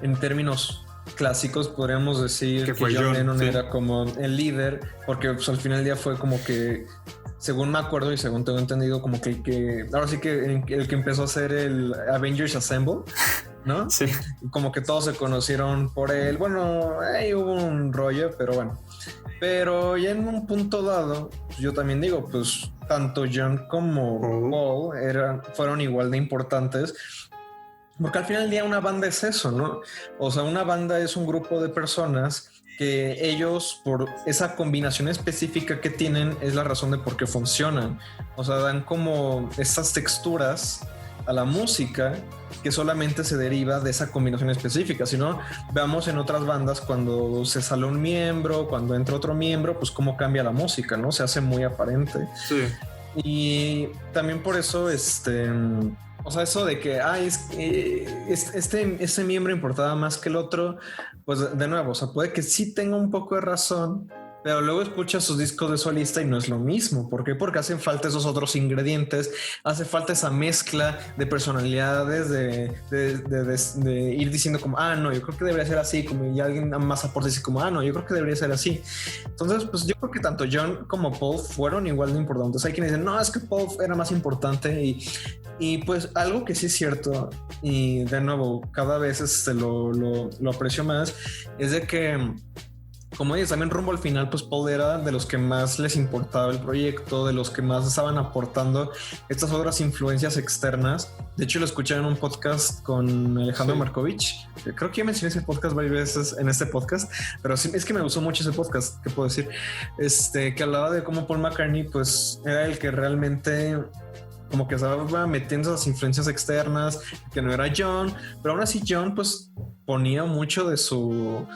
en términos clásicos, podríamos decir que John Lennon era como el líder, porque pues, al final del día fue como que, según me acuerdo y según tengo entendido, como que ahora sí que el que empezó a hacer el Avengers Assemble, ¿no? Sí. Como que todos se conocieron por él. Bueno, ahí hubo un rollo, pero bueno. Pero ya en un punto dado, yo también digo, pues tanto John como Paul fueron igual de importantes. Porque al final del día una banda es eso, ¿no? O sea, una banda es un grupo de personas que ellos, por esa combinación específica que tienen, es la razón de por qué funcionan. O sea, dan como esas texturas a la música que solamente se deriva de esa combinación específica. Si no, veamos en otras bandas cuando se sale un miembro, cuando entra otro miembro, pues cómo cambia la música, ¿no? Se hace muy aparente. Sí. Y también por eso, o sea, eso de que este miembro importaba más que el otro, pues de nuevo, o sea, puede que sí tenga un poco de razón, pero luego escuchas sus discos de solista y no es lo mismo. ¿Por qué? Porque hacen falta esos otros ingredientes, hace falta esa mezcla de personalidades, de ir diciendo como, no, yo creo que debería ser así, como y alguien más aporte dice como, no, yo creo que debería ser así. Entonces, pues yo creo que tanto John como Paul fueron igual de importantes. Hay quienes dicen, no, es que Paul era más importante y pues algo que sí es cierto, y de nuevo, cada vez lo aprecio más, es de que, como dices, también rumbo al final, pues Paul era de los que más les importaba el proyecto, de los que más estaban aportando estas otras influencias externas. De hecho, lo escuché en un podcast con Alejandro Markovich. Creo que ya mencioné ese podcast varias veces en este podcast, pero sí, es que me gustó mucho ese podcast, ¿qué puedo decir? Que hablaba de cómo Paul McCartney, pues, era el que realmente como que estaba metiendo esas influencias externas, que no era John, pero aún así John, pues, ponía mucho de su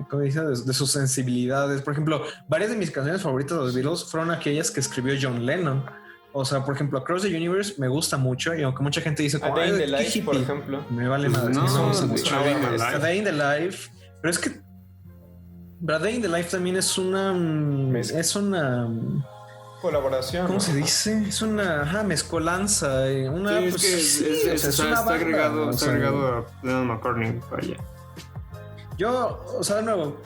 ¿cómo dice? De sus sensibilidades. Por ejemplo, varias de mis canciones favoritas de los Beatles fueron aquellas que escribió John Lennon. O sea, por ejemplo, Across the Universe me gusta mucho, y aunque mucha gente dice como, A Day in the Life, por ejemplo, me vale madre. No, me gusta mucho. A Day in the Life, pero es que A Day in the Life también es una colaboración. ¿Cómo se dice? Es una mezcolanza. Una, sí, pues, está agregado a Lennon McCartney para allá. Yo, o sea, de nuevo,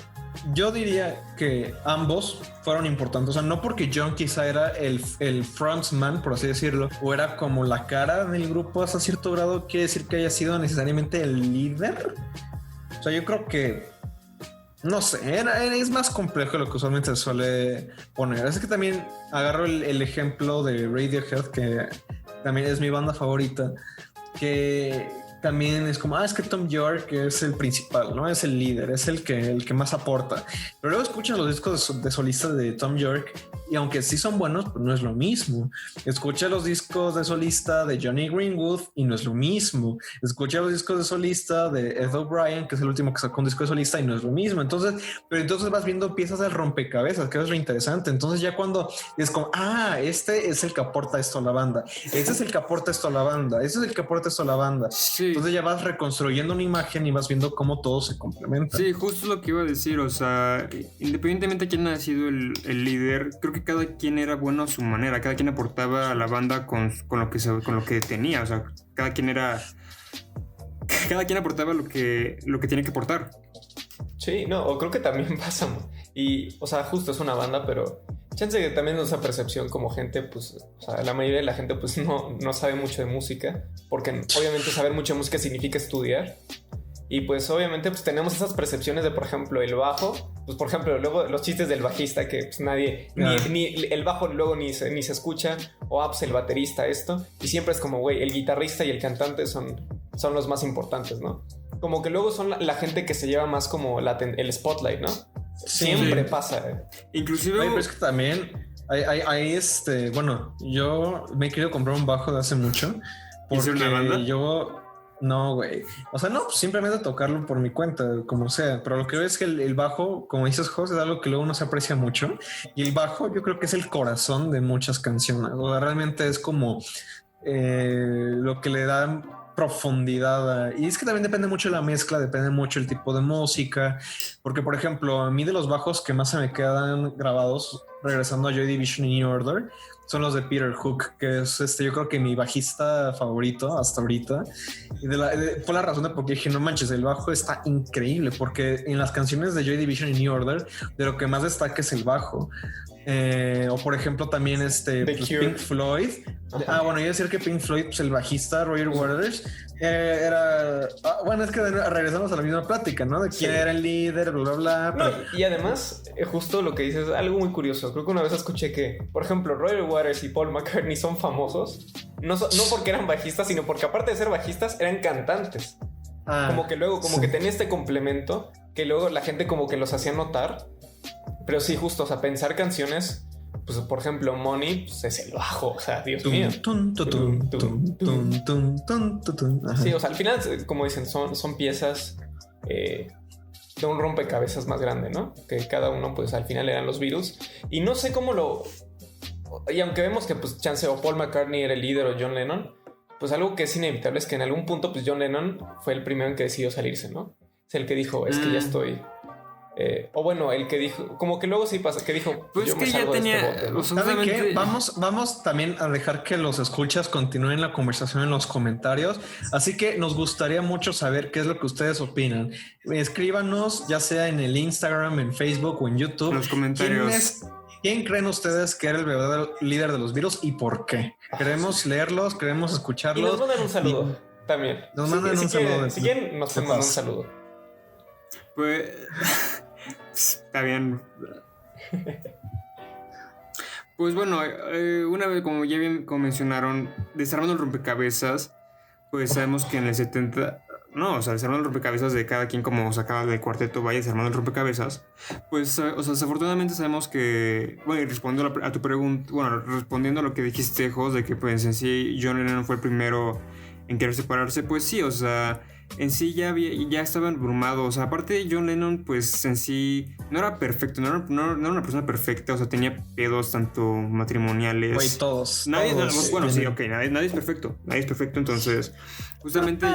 yo diría que ambos fueron importantes. O sea, no porque John quizá era el frontman, por así decirlo, o era como la cara del grupo hasta cierto grado, quiere decir que haya sido necesariamente el líder. O sea, yo creo que, no sé, es más complejo de lo que usualmente se suele poner. Es que también agarro el ejemplo de Radiohead, que también es mi banda favorita, que también es como, es que Tom York es el principal, ¿no? Es el líder, es el que más aporta. Pero luego escuchas los discos de solista de Tom York y aunque sí son buenos, pues no es lo mismo. Escucha los discos de solista de Johnny Greenwood y no es lo mismo. Escucha los discos de solista de Ed O'Brien, que es el último que sacó un disco de solista, y no es lo mismo. Entonces vas viendo piezas del rompecabezas, que es lo interesante. Entonces ya cuando es como, este es el que aporta esto a la banda, este es el que aporta esto a la banda, este es el que aporta esto a la banda. Sí. Entonces ya vas reconstruyendo una imagen y vas viendo cómo todo se complementa. Sí, justo lo que iba a decir. O sea, independientemente de quién haya sido el líder, creo que cada quien era bueno a su manera, cada quien aportaba a la banda con lo que tenía. O sea, cada quien aportaba lo que tiene que aportar. Sí, no, o creo que también pasa. Y, o sea, justo es una banda, pero chance que también esa percepción como gente, pues, o sea, la mayoría de la gente pues no sabe mucho de música, porque obviamente saber mucho de música significa estudiar. Y pues obviamente pues tenemos esas percepciones de, por ejemplo, el bajo. Pues por ejemplo, luego los chistes del bajista que pues nadie, ni el bajo luego ni se escucha. O pues el baterista esto. Y siempre es como, güey, el guitarrista y el cantante son los más importantes, ¿no? Como que luego son la gente que se lleva más como el spotlight, ¿no? Siempre pasa. Inclusive... Pero es que también hay bueno, yo me he querido comprar un bajo de hace mucho. ¿Hice una banda? No, güey. O sea, no, simplemente tocarlo por mi cuenta, como sea. Pero lo que veo es que el bajo, como dices, José, es algo que luego no se aprecia mucho. Y el bajo yo creo que es el corazón de muchas canciones. O sea, realmente es como lo que le da profundidad. Y es que también depende mucho de la mezcla, depende mucho el tipo de música. Porque, por ejemplo, a mí de los bajos que más se me quedan grabados, regresando a Joy Division y New Order, son los de Peter Hook, que es yo creo que mi bajista favorito hasta ahorita. Y fue la razón de por qué dije, no manches, el bajo está increíble, porque en las canciones de Joy Division y New Order, de lo que más destaca es el bajo. O por ejemplo también pues, Pink Floyd. Bueno, yo decir que Pink Floyd, pues el bajista Roger Waters era... bueno, es que regresamos a la misma plática, ¿no? De quién era el líder, bla, bla, bla. No, y además, justo lo que dices, algo muy curioso. Creo que una vez escuché que, por ejemplo, Roger Waters y Paul McCartney son famosos, no porque eran bajistas, sino porque aparte de ser bajistas, eran cantantes. Como que luego, que tenía este complemento, que luego la gente como que los hacía notar. Pero sí, justo, o sea, pensar canciones, pues por ejemplo, Money, pues es el bajo, o sea, Dios mío. Sí, o sea, al final, como dicen, son piezas de un rompecabezas más grande, ¿no? Que cada uno, pues al final eran los Beatles. Y no sé cómo y aunque vemos que, pues, chance o Paul McCartney era el líder o John Lennon, pues algo que es inevitable es que en algún punto, pues John Lennon fue el primero en que decidió salirse, ¿no? Es el que dijo, es que ya estoy... O bueno, el que dijo, como que luego sí pasa, que dijo, pues yo que me ya salgo de tenía, este bote, ¿no? o sea, ¿Saben qué? justamente- Vamos también a dejar que los escuchas continúen la conversación en los comentarios. Así que nos gustaría mucho saber qué es lo que ustedes opinan. Escríbanos, ya sea en el Instagram, en Facebook o en YouTube. En los comentarios. ¿Quién creen ustedes que era el verdadero líder de los virus y por qué? Queremos leerlos, queremos Y escucharlos. nos mandan un saludo también. Nos mandan un saludo. Si quieren, nos mandan un saludo. Pues está bien. Pues bueno, una vez, como ya bien como mencionaron, desarmando el rompecabezas, pues sabemos que en el 70, no, o sea, desarmando el rompecabezas de cada quien, como sacaba del cuarteto, vaya desarmando el rompecabezas, pues, o sea, desafortunadamente sabemos que, bueno, y respondiendo a tu pregunta, bueno, respondiendo a lo que dijiste, Jos, de que pues en sí John Lennon fue el primero en querer separarse, pues sí, o sea, en sí ya estaba abrumado. O sea, aparte John Lennon, pues en sí no era perfecto, no era una persona perfecta. O sea, tenía pedos tanto matrimoniales. Güey, todos. Nadie, todos bueno, sí, tienen- ok, nadie es perfecto. Nadie es perfecto, entonces, justamente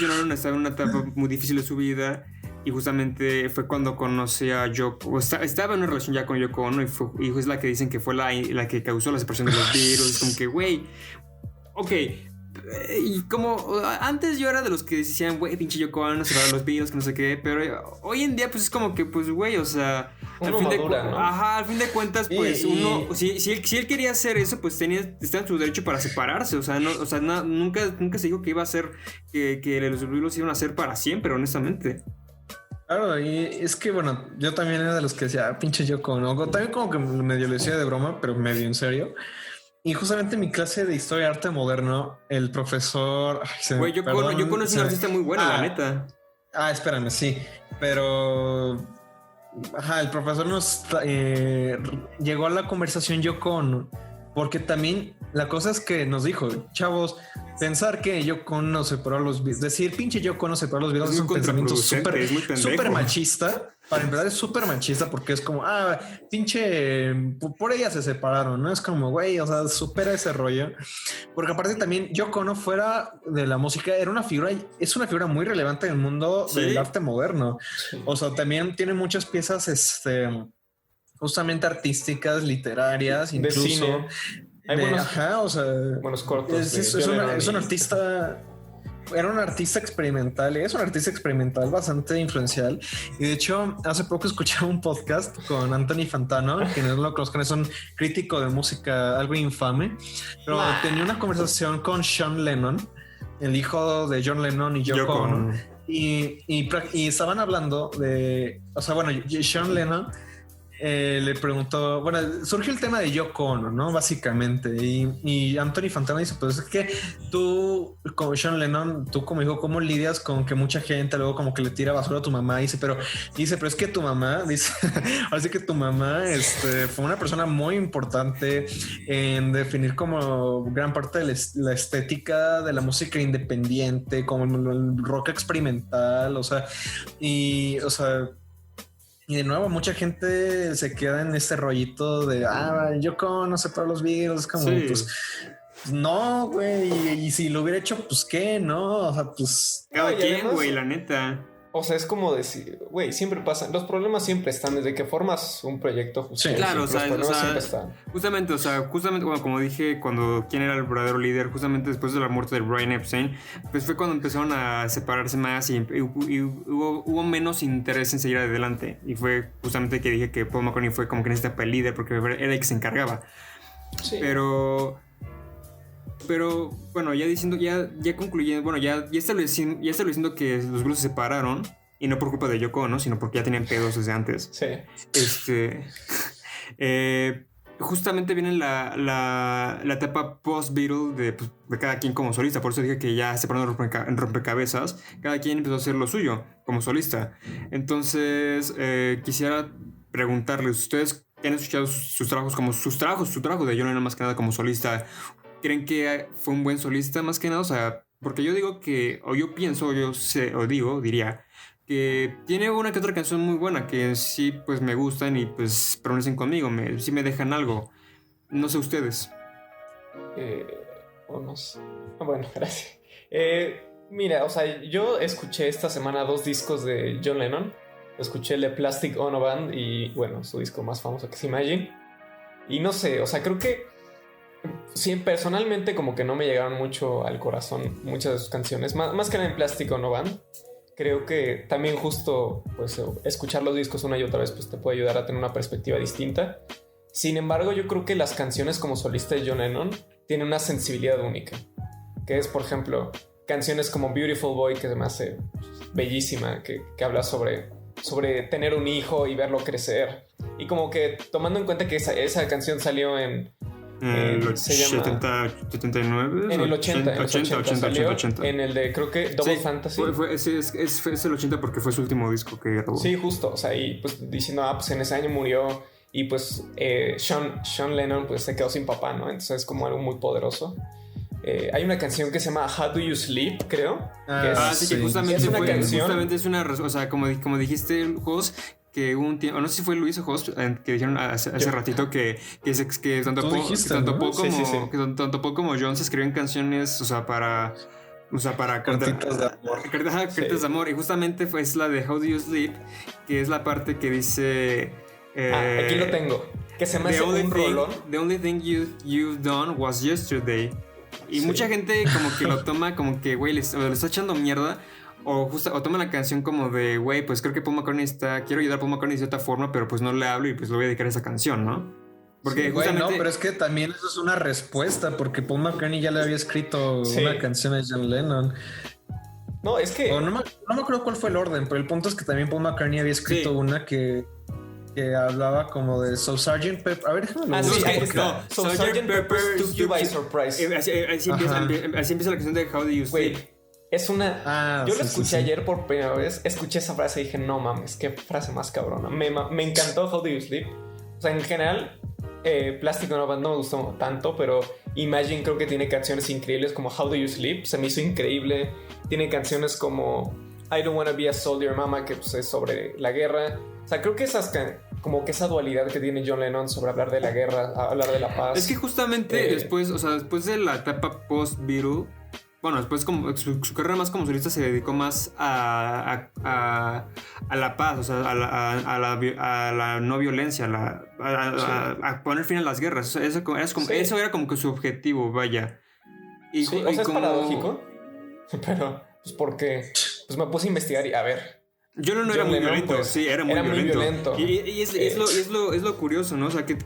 John Lennon estaba en una etapa muy difícil de su vida. Y justamente fue cuando conocí a Yoko. Estaba en una relación ya con Yoko Ono. Y es la que dicen que fue la que causó la separación de los Beatles. Como que, güey. Ok. Y como antes yo era de los que decían, güey, pinche Yoko Ono, se va a los Beatles, que no sé qué. Pero hoy en día, pues es como que, pues, güey, o sea. Uno madura, ¿no? Ajá, al fin de cuentas, pues Y- si él quería hacer eso, pues está en su derecho para separarse. O sea, nunca se dijo que iba a ser, que los Beatles iban a ser para siempre, honestamente. Claro, y es que bueno, yo también era de los que decía, pinche Yoko Ono. También como que medio lo decía de broma, pero medio en serio. Y justamente en mi clase de historia y arte moderno, el profesor... Güey, yo conozco una artista muy buena, la neta. Espérame, sí. Pero... Ajá, el profesor nos llegó a la conversación Yoko Ono, porque también la cosa es que nos dijo, chavos, pensar que Yoko Ono separó a los Beatles, decir pinche Yoko Ono separó a los Beatles Es es muy un pensamiento contraproducente, es muy pendejo. súper machista. Para empezar es súper machista porque es como, pinche, por ella se separaron, ¿no? Es como, güey, o sea, supera ese rollo. Porque aparte también Yoko Ono fuera de la música es una figura muy relevante en el mundo ¿Sí? del arte moderno. O sea, también tiene muchas piezas, justamente artísticas, literarias, De incluso. cine. Hay buenos Ajá, o sea, buenos cortos. es de John Lennon un y- artista. Era un artista experimental, es un artista experimental bastante influencial. Y de hecho, hace poco escuché un podcast con Anthony Fantano, quienes no lo conozcan, es un crítico de música algo infame, pero tenía una conversación con Sean Lennon, el hijo de John Lennon y Yoko Ono. Y estaban hablando de, o sea, bueno, Sean Lennon le preguntó, bueno, surgió el tema de Yoko Ono, ¿no? Básicamente. Y Anthony Fantano dice, pues es que tú, como Sean Lennon, tú como hijo, ¿cómo lidias con que mucha gente luego como que le tira basura a tu mamá? Dice, pero es que tu mamá, dice, ahora sí que tu mamá fue una persona muy importante en definir como gran parte de la estética de la música independiente, como el rock experimental, o sea, y de nuevo, mucha gente se queda en este rollito de Yoko no sé para los Beatles, como Sí. pues no, güey, y si lo hubiera hecho, pues qué, no, o sea, pues Cada No, y quien, además- güey, la neta. O sea, es como decir, güey, siempre pasan. Los problemas siempre están desde que formas un proyecto. Justo, Sí, claro, siempre, o sea, los problemas o sea, siempre están. Justamente, bueno, como dije, quién era el verdadero líder, justamente después de la muerte de Brian Epstein, pues fue cuando empezaron a separarse más y hubo menos interés en seguir adelante. Y fue justamente que dije que Paul McCartney fue como que en esta etapa el líder, porque era el que se encargaba. Sí. Pero bueno, ya diciendo, ya concluyendo, bueno, ya estableciendo que los grupos se separaron, y no por culpa de Yoko, ¿no? Sino porque ya tenían pedos desde antes. Sí. Justamente viene la etapa post-Beatle de cada quien como solista. Por eso dije que ya separando en rompecabezas, cada quien empezó a hacer lo suyo como solista. Entonces, quisiera preguntarles, ¿ustedes que han escuchado sus trabajos como su trabajo de John Lennon más que nada como solista, creen que fue un buen solista más que nada? O sea, porque yo digo que, o yo pienso, o yo sé, o diría que tiene una que otra canción muy buena que sí pues me gustan y pues permanecen conmigo, sí me dejan algo. No sé ustedes. Vamos. Bueno, gracias. Mira, o sea, yo escuché esta semana 2 discos de John Lennon. escuché el de Plastic Ono Band y bueno, su disco más famoso que es Imagine. Y no sé, o sea, creo que sí, personalmente como que no me llegaron mucho al corazón muchas de sus canciones, más que nada en Plastic Ono Band. Creo que también justo pues escuchar los discos una y otra vez pues te puede ayudar a tener una perspectiva distinta. Sin embargo, yo creo que las canciones como solista de John Lennon tienen una sensibilidad única, que es, por ejemplo, canciones como Beautiful Boy, que se me hace bellísima, que habla sobre tener un hijo y verlo crecer. Y como que tomando en cuenta que esa canción salió se llama 79 en el 80, en el 80 salió 80. en el de creo que Double Fantasy. Es el 80 porque fue su último disco que grabó. Sí, justo, o sea, y pues diciendo, pues en ese año murió y pues Sean Lennon pues se quedó sin papá, ¿no? Entonces es como algo muy poderoso. Hay una canción que se llama How Do You Sleep, creo. Sí, que justamente es una canción. Justamente es una, o sea, como dijiste, Jos, que hubo un tiempo, no sé si fue Luis o Jos, que dijeron hace ratito que tanto Paul como John se escribían canciones, o sea, para Cartitas de amor. Cartas de amor. Y justamente es la de How Do You Sleep, que es la parte que dice... aquí lo tengo. Que se me hace un rolón. The only thing you've done was yesterday. Y mucha gente como que lo toma como que, güey, le está echando mierda. O toma la canción como de, güey, pues creo que Paul McCartney quiero ayudar a Paul McCartney de cierta forma, pero pues no le hablo y pues le voy a dedicar a esa canción, ¿no? Porque sí, justamente... no, pero es que también eso es una respuesta, porque Paul McCartney ya le había escrito una canción a John Lennon. No, es que... No me acuerdo cuál fue el orden, pero el punto es que también Paul McCartney había escrito una que hablaba como de So Sgt. Pepper. A ver, déjame sí, ahí está. So Sgt. Pepper took you by surprise. Así empieza la canción de How Do You Sleep. Es una... yo lo escuché ayer por primera vez. Escuché esa frase y dije, no mames, qué frase más cabrona. Me encantó How Do You Sleep. O sea, en general, Plastic Ono Band no me gustó tanto, pero Imagine creo que tiene canciones increíbles como How Do You Sleep. Se me hizo increíble. Tiene canciones como I Don't Wanna Be a Soldier Mama, que pues, es sobre la guerra. O sea, creo que como que esa dualidad que tiene John Lennon sobre hablar de la guerra, hablar de la paz. Es que justamente después de la etapa post-Beatle, bueno, después como su carrera más como solista se dedicó más a la paz, o sea, a la no violencia, a poner fin a las guerras. O sea, eso era como que su objetivo, vaya. O sea, es paradójico, pero pues porque pues me puse a investigar y a ver. John no era muy violento, pues, sí, era muy violento. Y es lo curioso, ¿no? O sea, que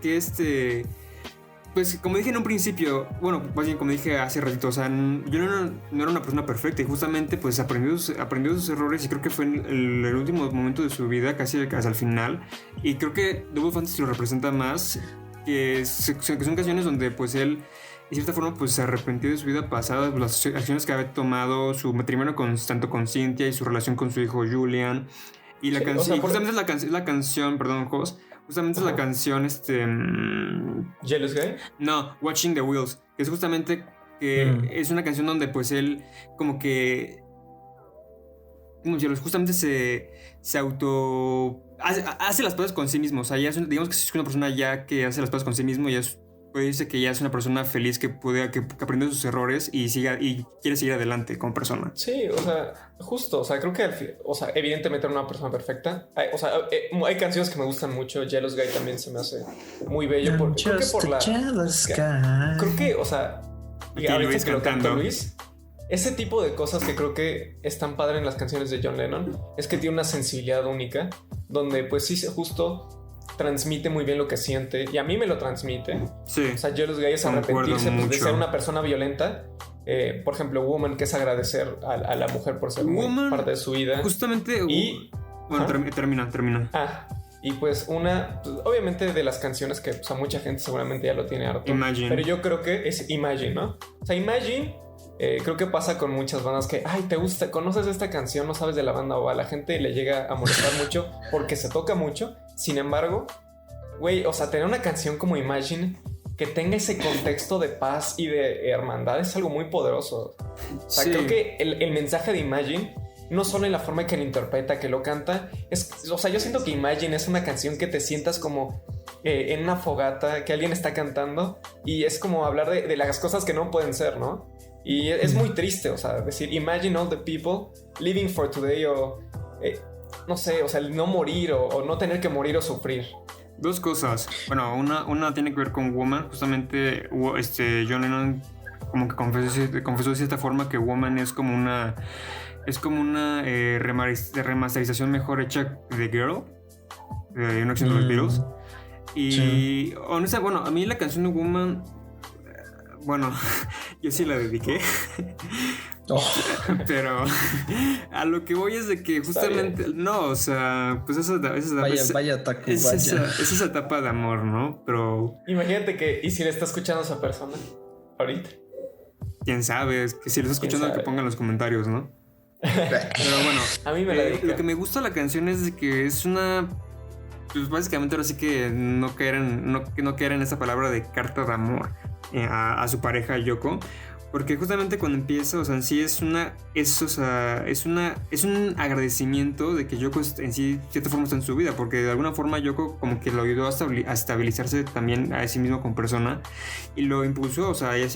pues como dije en un principio, bueno, más bien como dije hace ratito, o sea, yo no era una persona perfecta y justamente pues aprendió sus errores y creo que fue en el último momento de su vida, casi hasta el final, y creo que Double Fantasy lo representa más, que son canciones donde pues él de cierta forma pues se arrepintió de su vida pasada, las acciones que había tomado, su matrimonio tanto con Cynthia y su relación con su hijo Julian, y la canción, justamente es la canción, perdón, Jos, justamente es la canción ¿Jealous Guy? No, Watching the Wheels, que es justamente que es una canción donde pues él como que justamente se auto hace las cosas con sí mismo, o sea, ya digamos que es una persona ya que hace las cosas con sí mismo, ya puede decirse que ya es una persona feliz que aprendió sus errores y quiere seguir adelante como persona. Sí, o sea, justo, o sea, creo que evidentemente era una persona perfecta. Hay canciones que me gustan mucho. Jealous Guy también se me hace muy bello. Creo que por la... Creo que, o sea, y ahorita Luis que lo canta cantando. Luis, ese tipo de cosas que creo que están padres en las canciones de John Lennon es que tiene una sensibilidad única, donde pues sí, justo transmite muy bien lo que siente y a mí me lo transmite. Sí. O sea, Jealous Guy es arrepentirse pues, de ser una persona violenta. Por ejemplo, Woman, que es agradecer a la mujer por ser muy parte de su vida. Justamente. Bueno, termina. Y pues obviamente de las canciones que pues, a mucha gente seguramente ya lo tiene harto. Imagine. Pero yo creo que es Imagine, ¿no? O sea, Imagine, creo que pasa con muchas bandas que, te gusta, conoces esta canción, no sabes de la banda, o a la gente le llega a molestar mucho porque se toca mucho. Sin embargo, güey, o sea, tener una canción como Imagine que tenga ese contexto de paz y de hermandad es algo muy poderoso. O sea, creo que el mensaje de Imagine, no solo en la forma en que lo interpreta, que lo canta, o sea, yo siento que Imagine es una canción que te sientas como en una fogata, que alguien está cantando y es como hablar de las cosas que no pueden ser, ¿no? Y es muy triste, o sea, decir Imagine all the people living for today o... no sé, o sea, el no morir o no tener que morir o sufrir. Dos cosas. Bueno, una tiene que ver con Woman. Justamente John Lennon como que confesó de cierta forma que Woman es como una remasterización mejor hecha de Girl, de una canción de los Beatles. Y Sí. honesta, bueno, a mí la canción de Woman, bueno, yo sí la dediqué. Oh, Pero a lo que voy es de que justamente no, o sea, pues vaya Taku, es vaya. esa etapa de amor, ¿no? Pero Imagínate que, y si le está escuchando a esa persona ahorita. quién sabe, es que si lo está escuchando que sabe? pongan en los comentarios, ¿no? Pero bueno, A mí me la dedica. lo que me gusta de la canción es de que es una, pues básicamente ahora sí que no caer en esa palabra de carta de amor a su pareja Yoko. Porque justamente cuando empieza, o sea, en sí es un agradecimiento de que Yoko en sí, de cierta forma, está en su vida. Porque de alguna forma Yoko como que lo ayudó a estabilizarse también a sí mismo como persona. Y lo impulsó, o sea, y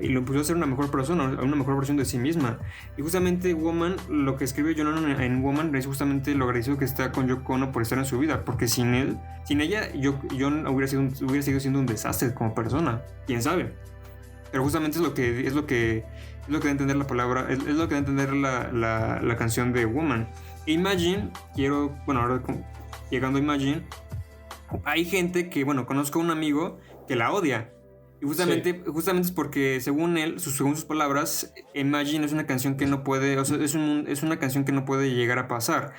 lo impulsó a ser una mejor persona, una mejor versión de sí misma. Y justamente Woman, lo que escribe John Lennon en Woman es justamente lo agradecido que está con Yoko Ono por estar en su vida. Porque sin ella, John hubiera seguido siendo un desastre como persona. ¿Quién sabe? Pero justamente es lo que da a entender la palabra, es lo que da a entender la canción de Woman. Imagine, ahora llegando a Imagine, hay gente que, conozco a un amigo que la odia. Y justamente es porque, según sus palabras, Imagine es una canción que no puede, o sea, es una canción que no puede llegar a pasar.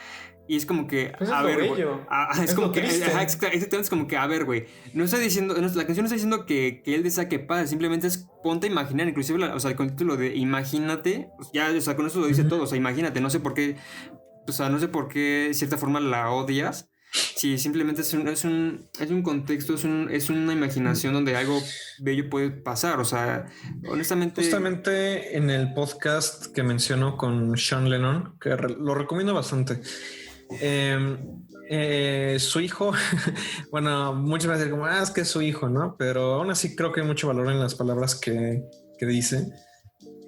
Y es como que, Pues a es lo ver, bello. es como que, triste. exactamente, es como que, a ver, güey, la canción no está diciendo que él desea que pase, simplemente es ponte a imaginar, inclusive, o sea, con el título de imagínate, pues ya, o sea, con eso lo dice todo, o sea, imagínate, no sé por qué de cierta forma la odias, si simplemente es un contexto, es una imaginación donde algo bello puede pasar, o sea, honestamente... Justamente en el podcast que menciono con Sean Lennon, que lo recomiendo bastante. Su hijo, bueno, muchos van a decir como, es que es su hijo, ¿no? Pero aún así creo que hay mucho valor en las palabras que dice.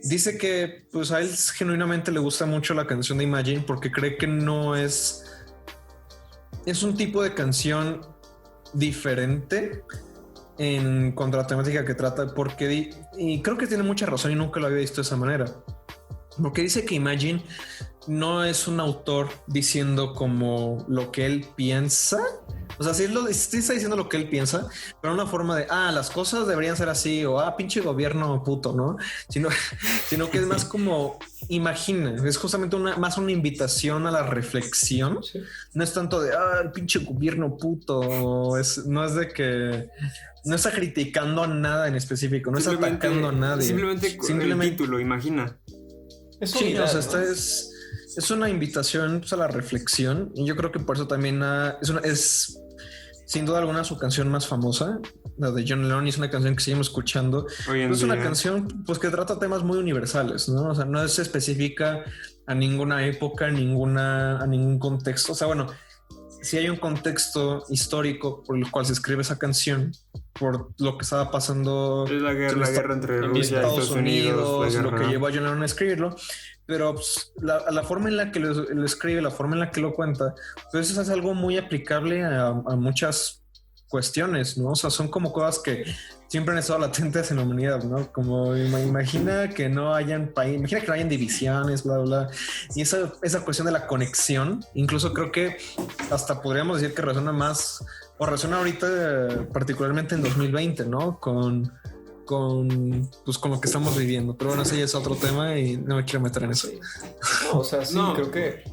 Dice que pues a él genuinamente le gusta mucho la canción de Imagine porque cree que no es un tipo de canción diferente en cuanto a la temática que trata, porque y creo que tiene mucha razón y nunca lo había visto de esa manera. Porque dice que Imagine no es un autor diciendo como lo que él piensa. O sea, sí está diciendo lo que él piensa, pero una forma de, las cosas deberían ser así, o pinche gobierno puto, ¿no? Sino que es más como, imagina, es justamente más una invitación a la reflexión. Sí. No es tanto de, el pinche gobierno puto, no es de que... No está criticando a nada en específico, no está atacando a nadie. Simplemente el título, imagina. Es unidad, o sea, ¿no? esta es una invitación pues, a la reflexión, y yo creo que por eso también es sin duda alguna su canción más famosa, la de John Lennon, y es una canción que seguimos escuchando. Es una canción pues que trata temas muy universales, ¿no? O sea, no es específica a ninguna época, a ningún contexto. O sea, bueno, sí hay un contexto histórico por el cual se escribe esa canción, por lo que estaba pasando. Es la guerra entre Rusia y Estados Unidos, lo que llevó a John Lennon a escribirlo. Pero pues, la forma en la que lo escribe, la forma en la que lo cuenta, pues eso es algo muy aplicable a muchas cuestiones, ¿no? O sea, son como cosas que siempre han estado latentes en la humanidad, ¿no? Como imagina que no hayan imagina que no hayan divisiones, bla, bla. Y esa cuestión de la conexión, incluso creo que hasta podríamos decir que resuena más, o resuena ahorita particularmente en 2020, ¿no? Con lo que estamos viviendo. Pero bueno, ese ya es otro tema y no me quiero meter en eso. Sí. No, o sea, sí, creo que...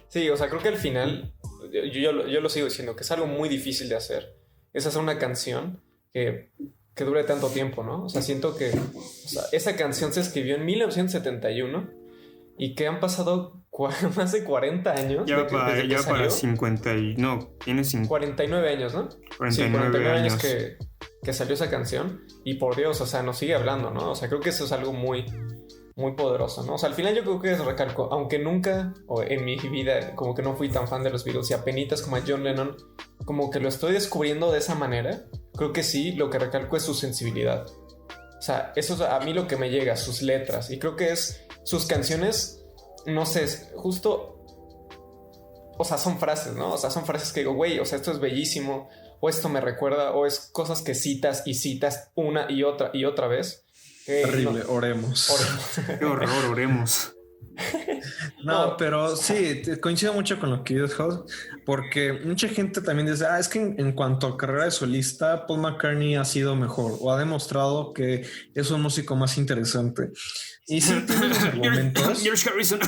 sí, o sea, creo que al final, yo lo sigo diciendo, que es algo muy difícil de hacer. Es hacer una canción que dure tanto tiempo, ¿no? O sea, siento que esa canción se escribió en 1971 y que han pasado más de 40 años. Ya para 50 y... No, tiene 49 años, ¿no? 49 años que salió esa canción. Y por Dios, o sea, nos sigue hablando, ¿no? O sea, creo que eso es algo muy, muy poderoso, ¿no? O sea, al final yo creo que recalco, aunque nunca, o en mi vida, como que no fui tan fan de los Beatles y apenitas como a John Lennon, como que lo estoy descubriendo de esa manera, creo que sí, lo que recalco es su sensibilidad. O sea, eso es a mí lo que me llega, sus letras. Y creo que es sus canciones, no sé, justo o sea, son frases, ¿no? O sea, son frases que digo, güey, o sea, esto es bellísimo, o esto me recuerda, o es cosas que citas y citas una y otra vez. Terrible, oremos. Qué horror, oremos. No, pero sí, coincido mucho con lo que dices, Jos, porque mucha gente también dice, es que en cuanto a carrera de solista, Paul McCartney ha sido mejor o ha demostrado que es un músico más interesante. Y sí, tiene los argumentos. George Harrison.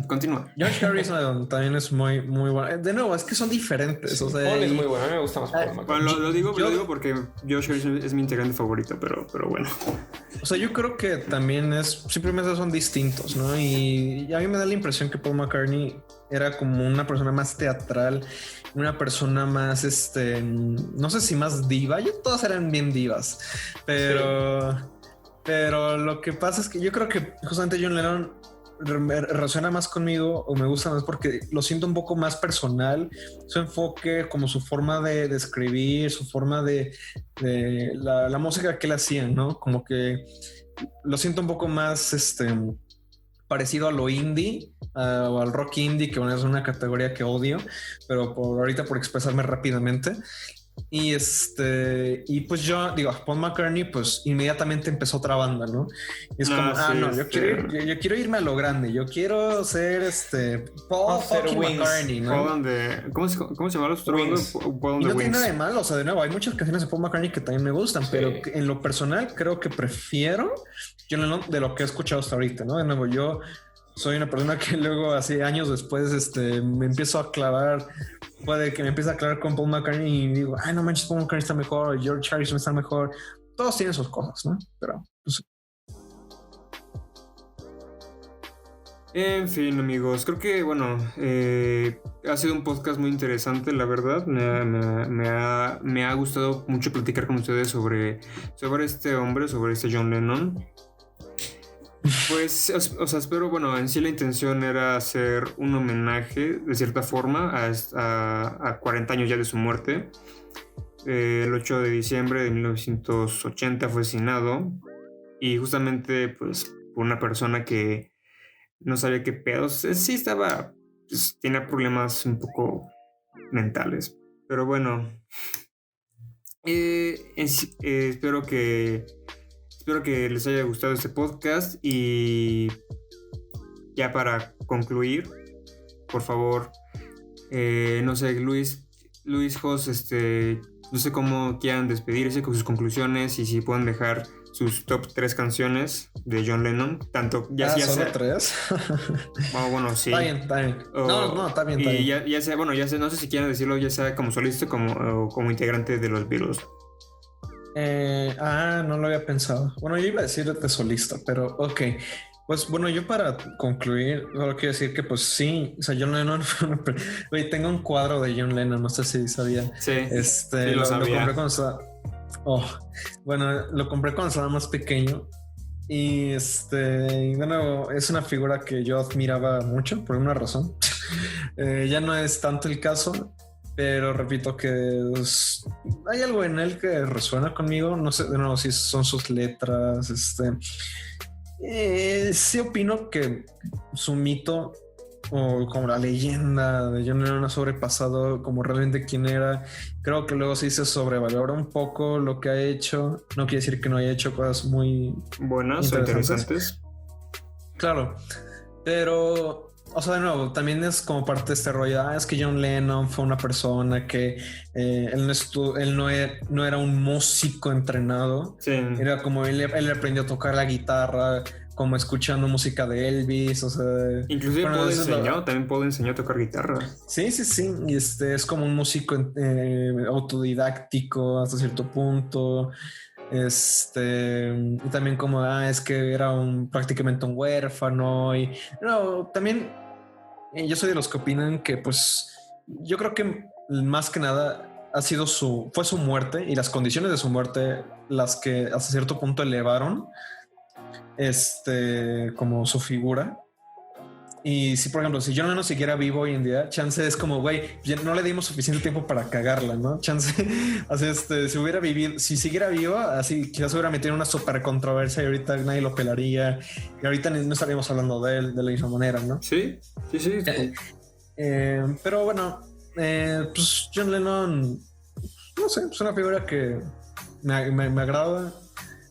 Continúa. George Harrison también es muy, muy bueno. De nuevo, es que son diferentes. O sea, Paul es muy bueno, a mí me gusta más Paul McCartney. Bueno, lo digo porque George Harrison es mi integrante favorito, pero bueno. O sea, yo creo que también simplemente son distintos, ¿no? Y a mí me da la impresión que Paul McCartney era como una persona más teatral, una persona más, no sé si más diva. Todas eran bien divas, pero... Sí. Pero lo que pasa es que yo creo que justamente John Lennon resuena más conmigo o me gusta más porque lo siento un poco más personal, su enfoque, como su forma de escribir, su forma de la música que él hacía, ¿no? Como que lo siento un poco más parecido a lo indie o al rock indie, que bueno, es una categoría que odio, pero ahorita por expresarme rápidamente. Y y pues yo digo, Paul McCartney pues inmediatamente empezó otra banda, ¿no? Y es como, sí, no, yo quiero irme a lo grande, yo quiero ser Paul fucking McCartney, ¿no? ¿Cómo se llama los Wings? Y no tiene nada de malo, o sea, de nuevo, hay muchas canciones de Paul McCartney que también me gustan, sí. Pero en lo personal creo que prefiero John Lennon de lo que he escuchado hasta ahorita, ¿no? De nuevo, yo soy una persona que luego, así años después, me empiezo a clavar. Puede que me empiece a aclarar con Paul McCartney y digo, no manches, Paul McCartney está mejor, George Harrison está mejor. Todos tienen sus cosas, ¿no? Pero pues... En fin, amigos, creo que, bueno, ha sido un podcast muy interesante, la verdad. Me ha gustado mucho platicar con ustedes sobre este hombre, sobre este John Lennon. Pues, o sea, espero, bueno, en sí la intención era hacer un homenaje, de cierta forma, a 40 años ya de su muerte. El 8 de diciembre de 1980 fue asesinado. Y justamente, pues, por una persona que no sabía qué pedos. Sí estaba, pues, tenía problemas un poco mentales. Pero bueno, espero que les haya gustado este podcast y ya para concluir, por favor, no sé, Luis, Jos, no sé cómo quieran despedirse con sus conclusiones y si pueden dejar sus top 3 canciones de John Lennon, tanto ya ¿solo sea 3? Bueno, sí. Está bien. No, está bien. Y ya sea, bueno, ya sea, no sé si quieren decirlo, ya sea como solista como integrante de los Beatles. No lo había pensado. Bueno, yo iba a decir de solista, pero ok. Pues bueno, yo para concluir, solo quiero decir que pues sí, o sea, John Lennon Oye, tengo un cuadro de John Lennon, no sé si sabían. Sí, lo compré cuando estaba... bueno, lo compré cuando estaba más pequeño. Y bueno, es una figura que yo admiraba mucho por una razón. Ya no es tanto el caso. Pero repito que hay algo en él que resuena conmigo. No sé de nuevo si son sus letras. Sí opino que su mito o como la leyenda de John Lennon ha sobrepasado como realmente quién era. Creo que luego sí se sobrevalora un poco lo que ha hecho. No quiere decir que no haya hecho cosas muy buenas o interesantes. Claro, pero... O sea, de nuevo, también es como parte de este rollo. Es que John Lennon fue una persona que él no era un músico entrenado. Sí. Era como él aprendió a tocar la guitarra, como escuchando música de Elvis. O sea, inclusive también puedo enseñar a tocar guitarra. Sí. Y es como un músico autodidáctico hasta cierto punto. Y también como es que era prácticamente un huérfano. Y no, también yo soy de los que opinan que pues yo creo que más que nada fue su muerte y las condiciones de su muerte las que hasta cierto punto elevaron como su figura. Y si, por ejemplo, si John Lennon siguiera vivo hoy en día, chance es como, güey, no le dimos suficiente tiempo para cagarla, ¿no? Chance, así, si siguiera vivo, así quizás hubiera metido una super controversia y ahorita nadie lo pelaría y ahorita no estaríamos hablando de él de la misma manera, ¿no? Sí. Pero bueno, pues John Lennon, no sé, es una figura que me agrada.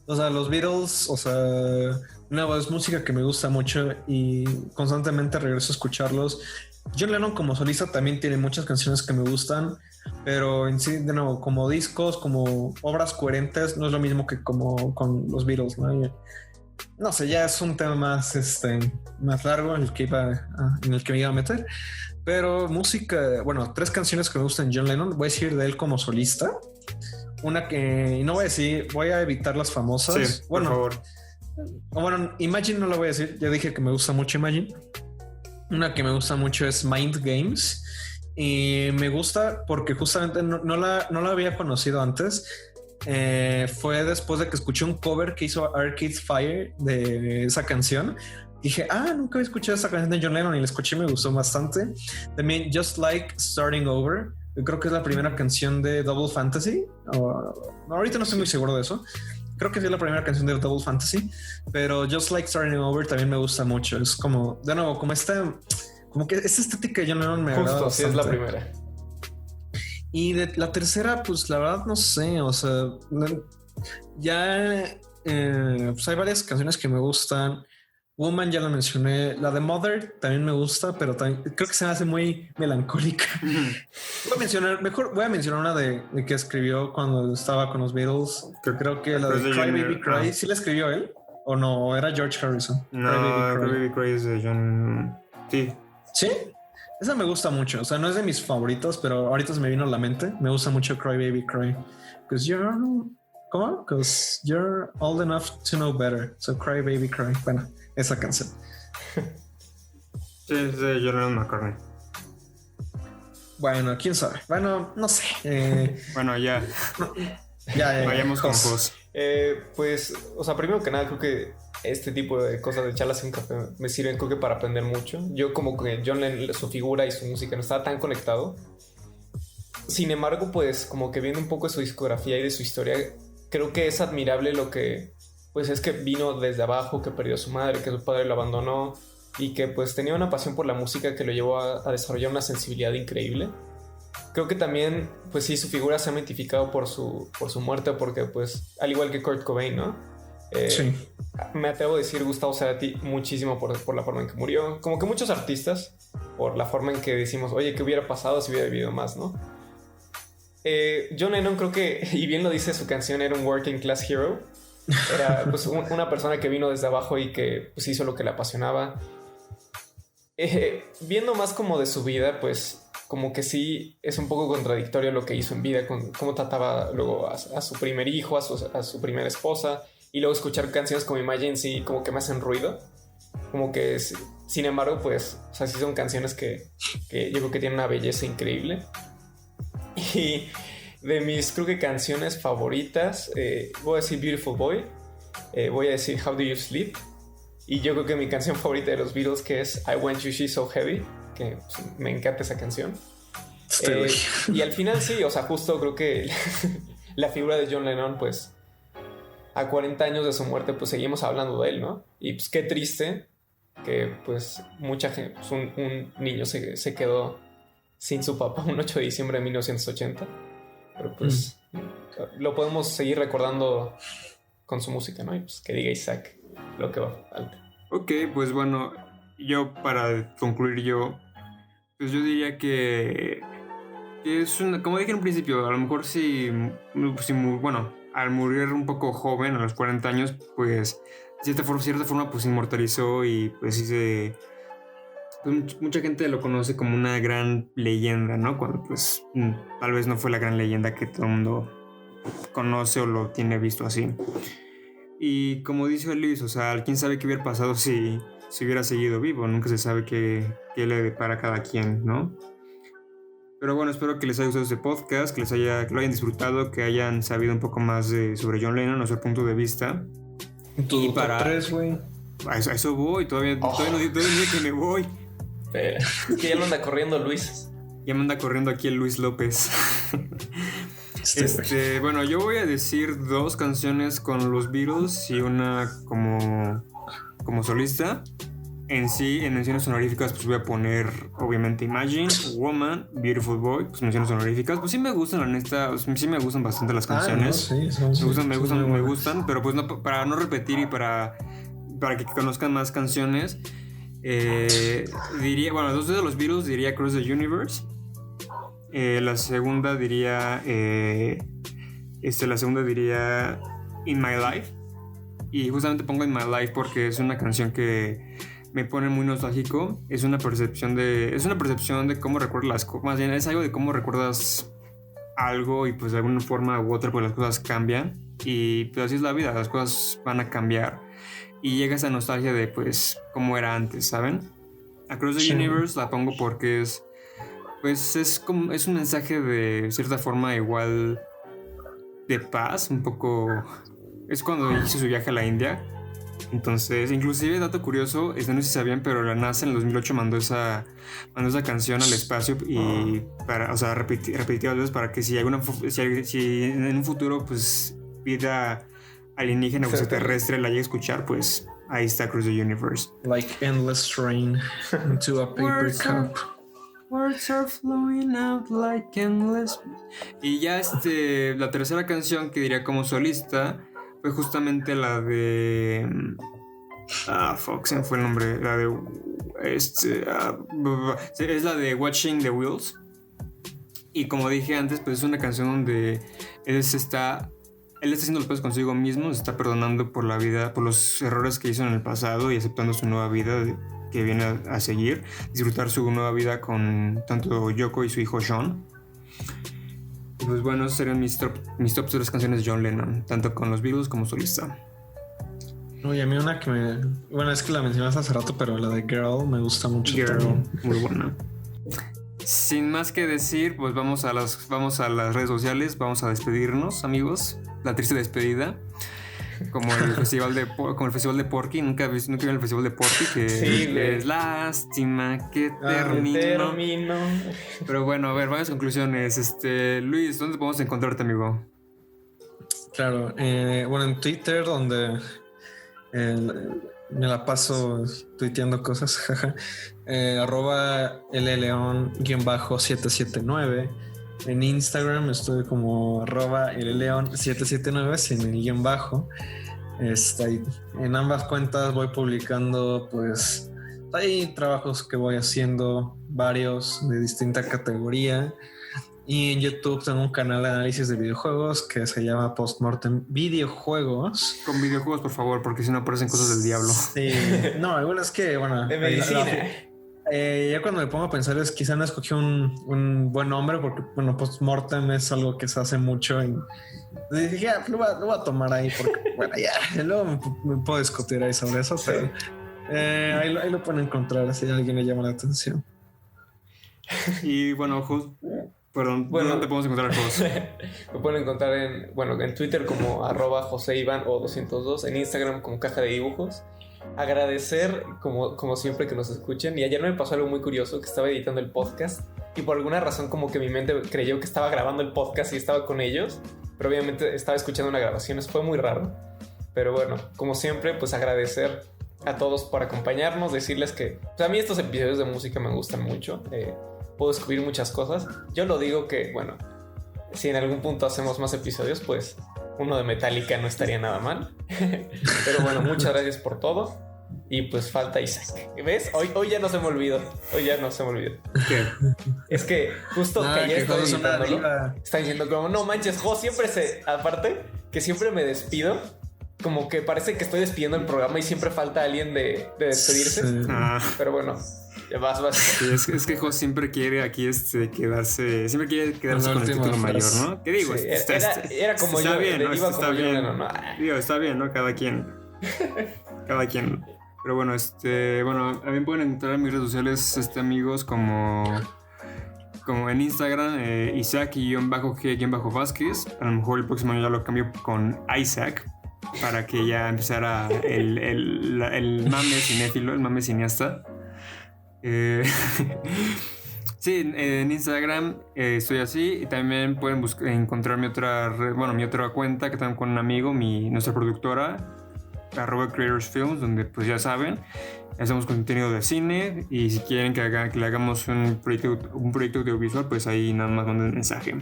O sea, los Beatles, o sea, no, es música que me gusta mucho y constantemente regreso a escucharlos. John Lennon como solista también tiene muchas canciones que me gustan, pero en sí, de nuevo, como discos, como obras coherentes, no es lo mismo que como con los Beatles, ¿no? No sé, ya es un tema más largo en el que me iba a meter. Pero música, bueno, 3 canciones que me gustan de John Lennon. Voy a decir de él como solista. Una que, y no voy a decir, voy a evitar las famosas. Sí, por favor. Bueno, Imagine no lo voy a decir. Ya dije que me gusta mucho Imagine. Una que me gusta mucho es Mind Games. Y me gusta porque justamente no la había conocido antes. Fue después de que escuché un cover que hizo Arcade Fire de esa canción. Dije, nunca había escuchado esa canción de John Lennon y la escuché y me gustó bastante. También Just Like Starting Over. Yo creo que es la primera canción de Double Fantasy. No, ahorita no estoy muy seguro de eso. Creo que sí es la primera canción de Double Fantasy. Pero Just Like Starting Over también me gusta mucho. Es como, de nuevo, como que esta estética de John Lennon me agrada bastante. Sí, es la primera. Y de la tercera, pues la verdad no sé, o sea, ya pues hay varias canciones que me gustan. Woman ya la mencioné, la de Mother también me gusta, pero también creo que se me hace muy melancólica. Voy a mencionar una de que escribió cuando estaba con los Beatles. Creo que la de Cry Baby Cry, ¿sí la escribió él? ¿O no? ¿Era George Harrison? No, Cry Baby Cry es de John... Sí. ¿Sí? Esa me gusta mucho, o sea, no es de mis favoritos, pero ahorita se me vino a la mente. Me gusta mucho Cry Baby Cry. Because you're old enough to know better. So Cry Baby Cry. Bueno, esa canción. Sí, es de John Lennon McCartney. Bueno, quién sabe. Bueno, no sé. Bueno, ya. Ya. Vayamos con Jos. Pues, o sea, primero que nada, creo que este tipo de cosas de charlas en café me sirven, creo que para aprender mucho. Yo como que John Lennon, su figura y su música no estaba tan conectado. Sin embargo, pues como que viendo un poco de su discografía y de su historia, creo que es admirable lo que, pues es que vino desde abajo, que perdió a su madre, que su padre lo abandonó y que pues tenía una pasión por la música que lo llevó a desarrollar una sensibilidad increíble. Creo que también, pues sí, su figura se ha mitificado por su muerte, porque pues, al igual que Kurt Cobain, ¿no? Sí. Me atrevo a decir Gustavo Cerati muchísimo por la forma en que murió. Como que muchos artistas, por la forma en que decimos, oye, ¿qué hubiera pasado si hubiera vivido más, no? John Lennon creo que, y bien lo dice su canción, era un working class hero. Era pues una persona que vino desde abajo y que pues, hizo lo que le apasionaba. Viendo más como de su vida, pues como que sí es un poco contradictorio lo que hizo en vida, con cómo trataba luego a su primer hijo, a su primera esposa, y luego escuchar canciones como Imagine sí como que me hacen ruido. Como que sin embargo pues, o sea, sí son canciones que yo creo que tienen una belleza increíble. Y de mis creo que canciones favoritas, voy a decir Beautiful Boy, voy a decir How Do You Sleep, y yo creo que mi canción favorita de los Beatles, que es I Want You She's So Heavy, que pues, me encanta esa canción. Y al final sí, o sea, justo creo que la figura de John Lennon, pues a 40 años de su muerte, pues seguimos hablando de él, ¿no? Y pues qué triste que pues mucha gente, pues, un niño se quedó sin su papá un 8 de diciembre de 1980. Pero pues lo podemos seguir recordando con su música, ¿no? Y pues que diga Isaac lo que va falta. Ok, pues bueno, yo para concluir pues yo diría que es una, como dije en principio, a lo mejor bueno, al morir un poco joven, a los 40 años, pues de cierta forma pues inmortalizó y pues pues, mucha gente lo conoce como una gran leyenda, ¿no? Cuando pues tal vez no fue la gran leyenda que todo el mundo conoce o lo tiene visto así. Y como dice Luis, o sea, quién sabe qué hubiera pasado si hubiera seguido vivo. Nunca se sabe qué le depara a cada quien, ¿no? Pero bueno, espero que les haya gustado este podcast, que lo hayan disfrutado, que hayan sabido un poco más sobre John Lennon, nuestro punto de vista. Y para 3, güey. A eso voy, todavía no digo que me voy. Que ya lo anda corriendo Luis. Ya me anda corriendo aquí el Luis López. Bueno, yo voy a decir 2 canciones con los Beatles y una como solista. en sí, en menciones honoríficas, pues voy a poner, obviamente, Imagine, Woman, Beautiful Boy, pues menciones honoríficas. Pues sí me gustan, la neta, sí me gustan bastante las canciones. No, me gustan, pero pues no, para no repetir y para que conozcan más canciones, diría, bueno, dos de los Beatles diría Across the Universe. La segunda diría, In My Life. Y justamente pongo In My Life porque es una canción que me pone muy nostálgico. Es una percepción de cómo recuerdas las cosas. Más bien es algo de cómo recuerdas algo y pues de alguna forma u otra pues las cosas cambian. Y pues así es la vida, las cosas van a cambiar. Y llega esa nostalgia de pues cómo era antes, ¿saben? Across the Universe la pongo porque es un mensaje de cierta forma igual de paz, un poco. Es cuando hizo su viaje a la India. Entonces, inclusive, dato curioso, no sé si sabían, pero la NASA en el 2008 mandó esa canción al espacio y repetitivas veces para que si en un futuro pues vida alienígena o extraterrestre la llegue a escuchar, pues ahí está Across the Universe. Like endless rain into a paper cup. Words are flowing out like endless. Y ya la tercera canción que diría como solista fue justamente la de se me fue el nombre. La de es la de Watching the Wheels. Y como dije antes, pues es una canción donde él está haciendo los pasos consigo mismo, se está perdonando por la vida, por los errores que hizo en el pasado y aceptando su nueva vida que viene a seguir, disfrutar su nueva vida con tanto Yoko y su hijo Sean. Y pues bueno, esos serían mis top 3 canciones de John Lennon, tanto con los Beatles como solista. Oye, a mí una que bueno, es que la mencionaste hace rato, pero la de Girl me gusta mucho. Girl, muy buena. Sin más que decir, pues vamos a las redes sociales, vamos a despedirnos, amigos. La triste despedida. Como el festival de Porky. Nunca vi el festival de Porky, que sí, es lástima que termino. Pero bueno, a ver, varias conclusiones. Luis, ¿dónde podemos encontrarte, amigo? Claro, bueno, en Twitter, donde me la paso tuiteando cosas, jaja. @lleon_779. En Instagram estoy como @lleon779 sin el guión bajo. En ambas cuentas voy publicando pues hay trabajos que voy haciendo, varios de distinta categoría. Y en YouTube tengo un canal de análisis de videojuegos que se llama Postmortem Videojuegos. Con videojuegos, por favor, porque si no aparecen cosas del diablo. Sí, no, igual es que, bueno, de medicina. Ya cuando me pongo a pensar es quizá no escogí un buen nombre porque, bueno, Postmortem es algo que se hace mucho y dije, ya, lo voy a tomar ahí porque, bueno, ya, luego me puedo discutir ahí sobre eso, pero ahí lo pueden encontrar si a alguien le llama la atención. Y bueno, perdón, bueno, ¿dónde te podemos encontrar, Jos? Me pueden encontrar en Twitter como @JoseIvan o 202, en Instagram como Caja de Dibujos. Agradecer como siempre que nos escuchen. Y ayer me pasó algo muy curioso, que estaba editando el podcast y por alguna razón como que mi mente creyó que estaba grabando el podcast y estaba con ellos, pero obviamente estaba escuchando una grabación. Eso fue muy raro, pero bueno, como siempre, pues agradecer a todos por acompañarnos, decirles que pues a mí estos episodios de música me gustan mucho. Puedo descubrir muchas cosas. Yo lo digo que, bueno, si en algún punto hacemos más episodios, pues uno de Metallica no estaría nada mal. Pero bueno, muchas gracias por todo. Y pues falta Isaac. ¿Ves? Hoy ya no se me olvidó. ¿Qué? Es que justo que ayer estaba editándolo, está diciendo como, no manches, Jo, aparte, que siempre me despido. Como que parece que estoy despidiendo el programa y siempre falta alguien de despedirse. Sí. Pero bueno, vas. Sí, es que Jo siempre quiere aquí quedarse. Siempre quiere quedarse con el título mayor, ¿no? ¿Qué digo? Sí, era como está yo. Bien, ¿no? Iba está como bien. Yo, ¿no? Digo, está bien, ¿no? Cada quien. Pero bueno, bueno, también pueden entrar en mis redes sociales, amigos, como en Instagram, Isaac_G_Vázquez. A lo mejor el próximo año ya lo cambio con Isaac, para que ya empezara el mame cinéfilo, el mame cineasta. Sí, en Instagram estoy así. Y también pueden encontrar mi otra cuenta que tengo con un amigo, nuestra productora, @CreatorsFilms, donde pues ya saben. hacemos contenido de cine y si quieren que le hagamos un proyecto audiovisual, pues ahí nada más manden un mensaje.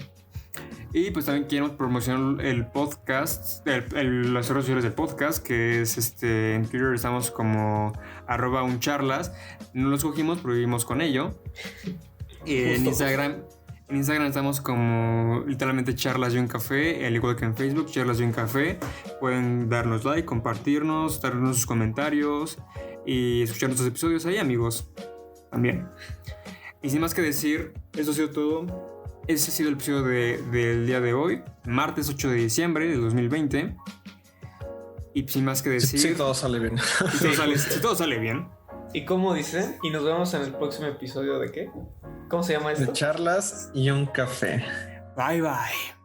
Y pues también queremos promocionar el podcast, las redes sociales del podcast, que es en Twitter estamos como @uncharlas. No lo escogimos, pero vivimos con ello. En Instagram estamos como literalmente charlas y un café, al igual que en Facebook, charlas y un café. Pueden darnos like, compartirnos, darnos sus comentarios y escuchar nuestros episodios ahí, amigos. También. Y sin más que decir, eso ha sido todo. Ese ha sido el episodio del día de hoy, martes 8 de diciembre de 2020. Y sin más que decir... Sí, todo sale bien. Si todo sale bien. ¿Y cómo dice? Y nos vemos en el próximo episodio de ¿qué? ¿Cómo se llama esto? De charlas y un café. Bye, bye.